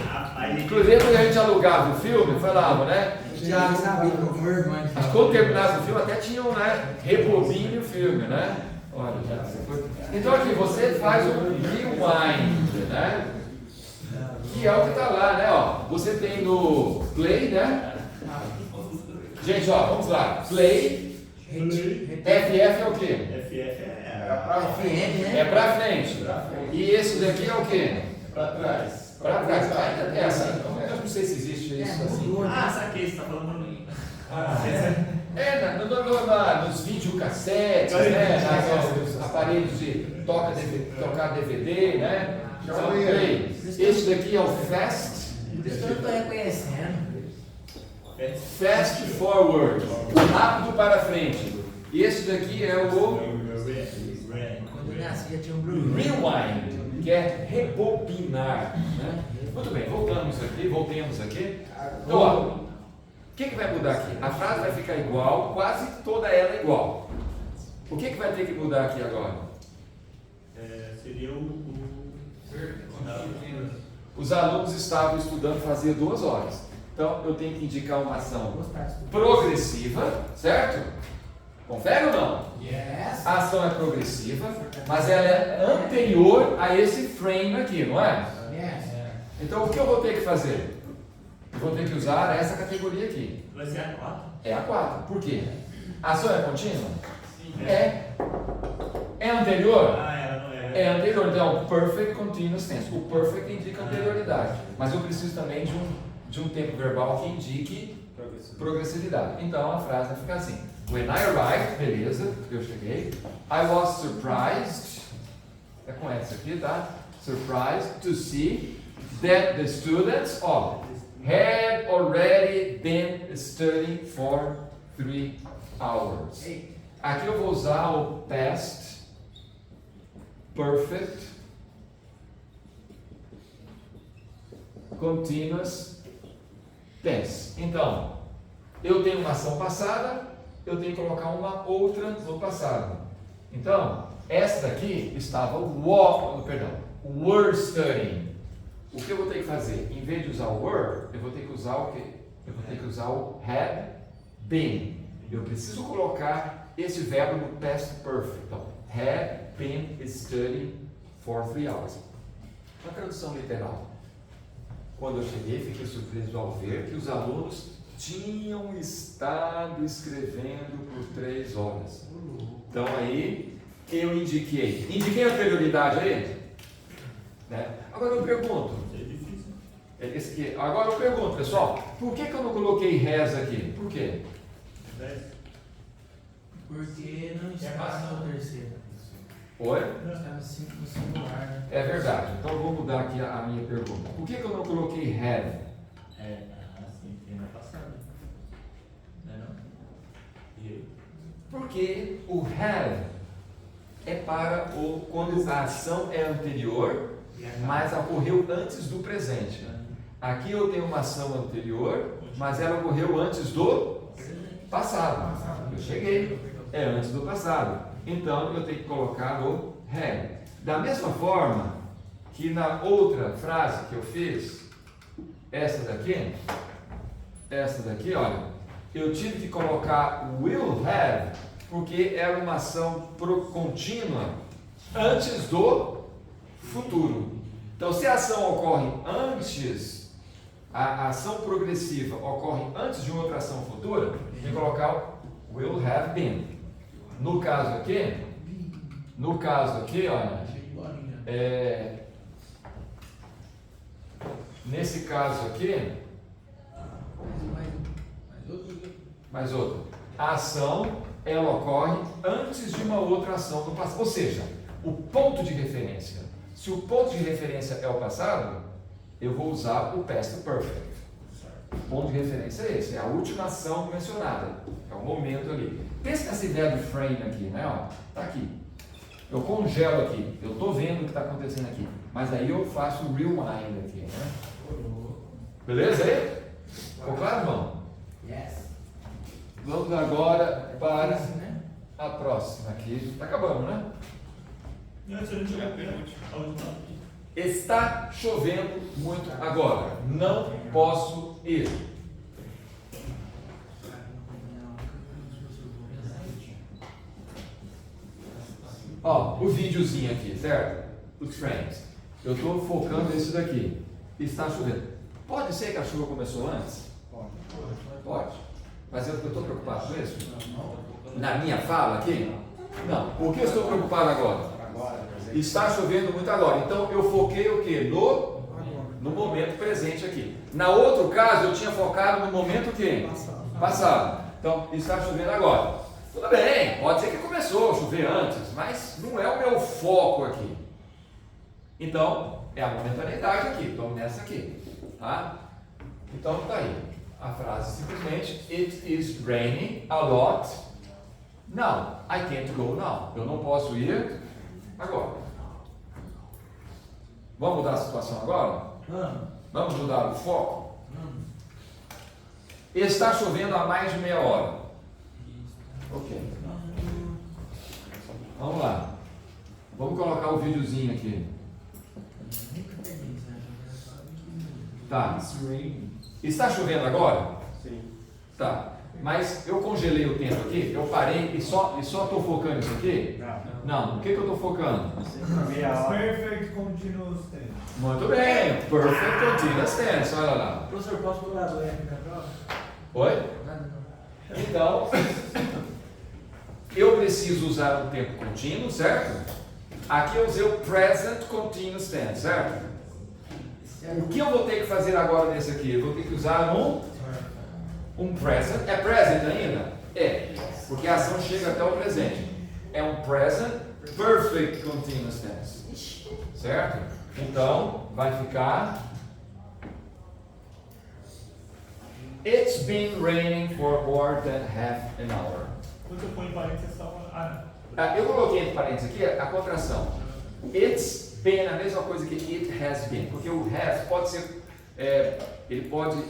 Inclusive, quando a gente alugava o filme, falava, né? Já sabia que eu fui irmão. Quando terminasse o filme, até tinham, né? Rebobine o filme, né? Olha, já foi. Então aqui você faz um rewind, né? Que é o que está lá, né? Ó, você tem no play, né? Gente, ó, vamos lá. Play. FF é o quê? FF É pra frente. E esse daqui é o quê? Para trás. Pra trás. É assim. Eu não sei se existe isso assim. Saquei, você está falando pra mim. Nos videocassetes, né? Nos aparelhos de tocar DVD, né? Então, play. Esse daqui é o fast. Isso eu estou reconhecendo. Fast forward. Rápido para frente. E esse daqui é o Quando eu nasci já tinha um Blue. rewind, que é rebobinar, né? Muito bem, voltemos aqui. Então, ó, que vai mudar aqui? A frase vai ficar igual, quase toda ela é igual. O que vai ter que mudar aqui agora? Seria Os alunos estavam estudando fazia 2 horas. Então eu tenho que indicar uma ação progressiva, certo? Confere ou não? Yes. A ação é progressiva, mas ela é anterior a esse frame aqui, não é? Yes. Então o que eu vou ter que fazer? Eu vou ter que usar essa categoria aqui. Vai ser a 4? É a 4. Por quê? A ação é contínua? Sim. É. É anterior? Ela não é. É anterior. Então, perfect continuous tense. O perfect indica anterioridade. Mas eu preciso também de um tempo verbal que indique progressividade. Então a frase vai ficar assim. When I arrived, beleza, eu cheguei. I was surprised. É com essa aqui, tá? Surprised to see that the students had already been studying for 3 hours. Aqui eu vou usar o past perfect continuous tense. Então, eu tenho uma ação passada, eu tenho que colocar uma outra no passado. Então, essa daqui estava were studying. O que eu vou ter que fazer? Em vez de usar o were, eu vou ter que usar o quê? Eu vou ter que usar o had been. Eu preciso colocar esse verbo no past perfect. Então, had been studying for 3 hours. Uma tradução literal. Quando eu cheguei, fiquei surpreso ao ver que os alunos tinham estado escrevendo por 3 horas. Então aí eu indiquei. Indiquei a anterioridade aí? Né? Agora eu pergunto. É difícil. Esse aqui. Agora eu pergunto, pessoal, por que eu não coloquei has aqui? Por quê? 10. Porque não está no terceiro. Oi? Está no singular, né? É verdade. Então eu vou mudar aqui a minha pergunta. Por que eu não coloquei had? Assim, tem na passada. Não é não? E aí? Porque o have é para quando a ação é anterior, mas ocorreu antes do presente. Aqui eu tenho uma ação anterior, mas ela ocorreu antes do passado. Eu cheguei, é antes do passado. Então eu tenho que colocar o had. Da mesma forma que na outra frase que eu fiz, essa daqui, olha, eu tive que colocar will have, porque era uma ação contínua antes do futuro. Então, se a ação ocorre antes, a ação progressiva ocorre antes de uma outra ação futura, tem que colocar will have been. No caso aqui, olha, nesse caso aqui, mais outro. A ação, ela ocorre antes de uma outra ação no passado. Ou seja, o ponto de referência. Se o ponto de referência é o passado, eu vou usar o past perfect. O ponto de referência é esse, é a última ação mencionada. É o momento ali. Pensa nessa ideia do frame aqui, né? Está aqui. Eu congelo aqui, eu estou vendo o que está acontecendo aqui. Mas aí eu faço o rewind aqui, né? Beleza aí? Ficou claro, irmão? Yes. Vamos agora para a próxima aqui. Está acabando, né? Não, se eu não tiver a última. Está chovendo muito agora. Não posso ir. Ó, o videozinho aqui, certo? Os frames. Eu estou focando nesse daqui. Está chovendo. Pode ser que a chuva começou antes? Pode. Mas eu estou preocupado com isso? Na minha fala aqui? Não. Por que eu estou preocupado agora? Está chovendo muito agora. Então eu foquei o quê? No momento presente aqui. Na outro caso eu tinha focado no momento que? Passado. Então está chovendo agora. Tudo bem, pode ser que começou a chover antes, mas não é o meu foco aqui. Então é a momentaneidade aqui. Estou nessa aqui. Tá? Então tá aí. A frase simplesmente: It is raining a lot. Now, I can't go now. Eu não posso ir agora. Vamos mudar a situação agora? Vamos mudar o foco? Está chovendo há mais de meia hora. Ok. Vamos lá. Vamos colocar o videozinho aqui. Tá. Está chovendo agora? Sim. Tá. Mas eu congelei o tempo aqui, eu parei e só estou focando nisso aqui? Não. O que eu estou focando? Meia hora. Perfect continuous tense. Muito bem. Perfect continuous tense. Olha lá. Professor, posso pular do F da prova? Oi? Então, eu preciso usar um tempo contínuo, certo? Aqui eu usei o present continuous tense, certo? O que eu vou ter que fazer agora nesse aqui? Eu vou ter que usar um present. É present ainda? É, porque a ação chega até o presente. É um present perfect continuous tense, certo? Então, vai ficar It's been raining for more than half an hour. Quando eu ponho parênteses, só. Eu coloquei entre parênteses aqui a contração. It's been a mesma coisa que it has been, porque o has pode ser, ele pode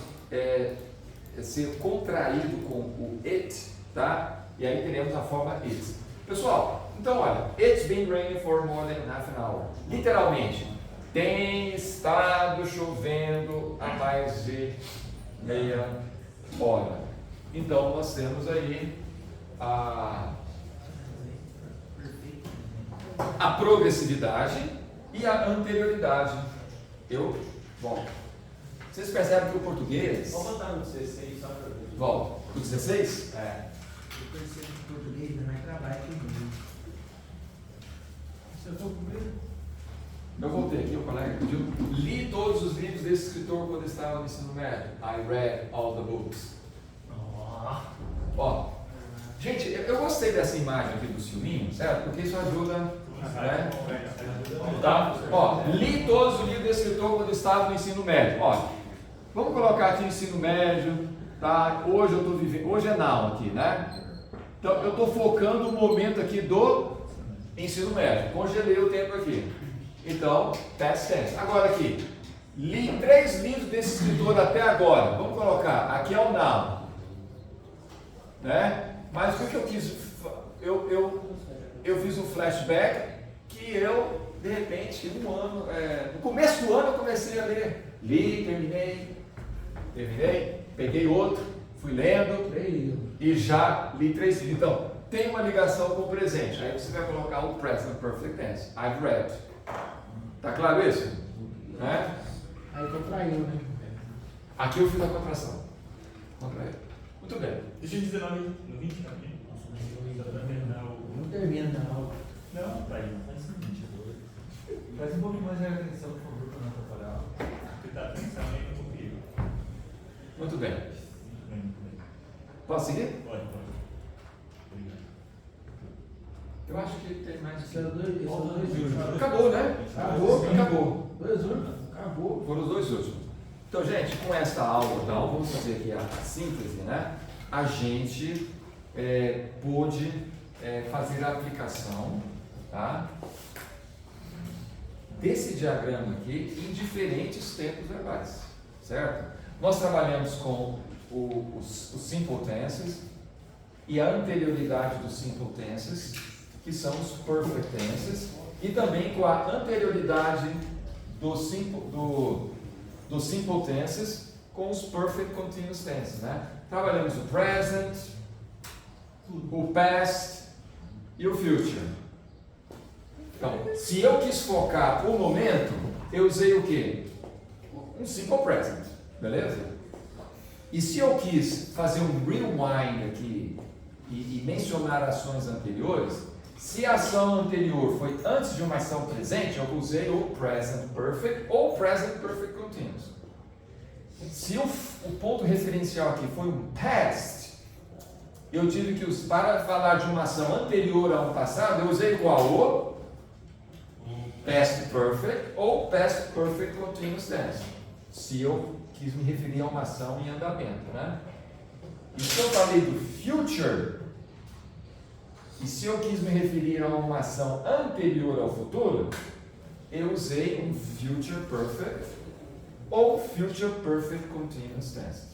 ser contraído com o it, tá? E aí teremos a forma it. Pessoal, então olha, it's been raining for more than half an hour. Literalmente, tem estado chovendo há mais de meia hora. Então nós temos aí a progressividade e a anterioridade. Bom, vocês percebem que o português. Vamos botar no 16 só para ver. Volta. O 16? Eu percebo que o português dá mais trabalho que o inglês. Se eu estou com medo. Eu voltei aqui, o colega pediu. Li todos os livros desse escritor quando estava no ensino médio. I read all the books. Ó, gente, eu gostei dessa imagem aqui do filminho, certo? Porque isso ajuda, né? Tá? Ó, li todos os livros desse escritor quando estava no ensino médio. Ó, vamos colocar aqui ensino médio, tá? Hoje eu estou vivendo, hoje é now aqui, né? Então eu estou focando o momento aqui do ensino médio. Congelei o tempo aqui. Então, past tense. Agora aqui, li 3 livros desse escritor até agora. Vamos colocar, aqui é o now, né? Mas o que eu quis? Eu fiz um flashback que eu, de repente, no começo do ano eu comecei a ler. Li, terminei, peguei outro, fui lendo e já li 3 livros. Então, tem uma ligação com o presente. Aí você vai colocar o present perfect tense. I've read. Tá claro isso? Né? Aí contraiu, né? Aqui eu fiz a contração. Contraiu. Muito bem. Deixa eu dizer no 20 também. Não termina na aula. Não, vai. Faz o seguinte. Presta um pouquinho mais de atenção, por favor, para não atrapalhar. Porque tá pensando aí no comigo. Muito bem. Posso seguir? Pode. Eu acho que tem mais. Isso é dois. Acabou, né? Acabou. 2 últimos. Acabou. Foram os 2 últimos. Então, gente, com esta aula, então, vamos fazer aqui a síntese, né? A gente pôde fazer a aplicação, tá? Desse diagrama aqui em diferentes tempos verbais, certo? Nós trabalhamos com os simple tenses e a anterioridade dos simple tenses, que são os perfect tenses, e também com a anterioridade dos simple tenses com os perfect continuous tenses, né? Trabalhamos o present, o past e o future. Então, se eu quis focar o momento, eu usei o quê? Um simple present, beleza? E se eu quis fazer um rewind aqui e mencionar ações anteriores, se a ação anterior foi antes de uma ação presente, eu usei o present perfect ou present perfect continuous. Se o ponto referencial aqui foi um past, eu tive que, para falar de uma ação anterior a um passado, eu usei qual? O past perfect ou past perfect continuous tense. Se eu quis me referir a uma ação em andamento, né? E se eu falei do future, e se eu quis me referir a uma ação anterior ao futuro, eu usei um future perfect ou future perfect continuous tense.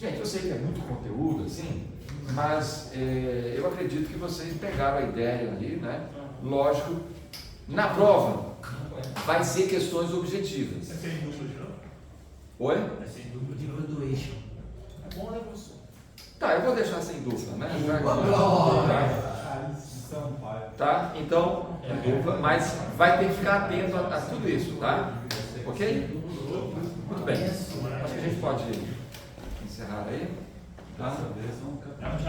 Gente, eu sei que é muito conteúdo, assim, mas eu acredito que vocês pegaram a ideia ali, né? Lógico, na prova vai ser questões objetivas. Vai ser em dupla de novo? Oi? Vai ser em dupla de Nível novo. do eixo. É bom, né, professor? Tá, eu vou deixar sem dúvida, né? Já que- tá? Então, mas vai ter que ficar atento a tudo isso, tá? Ok? Muito bem. Acho que a gente pode encerrar aí. Tá? É um tchau.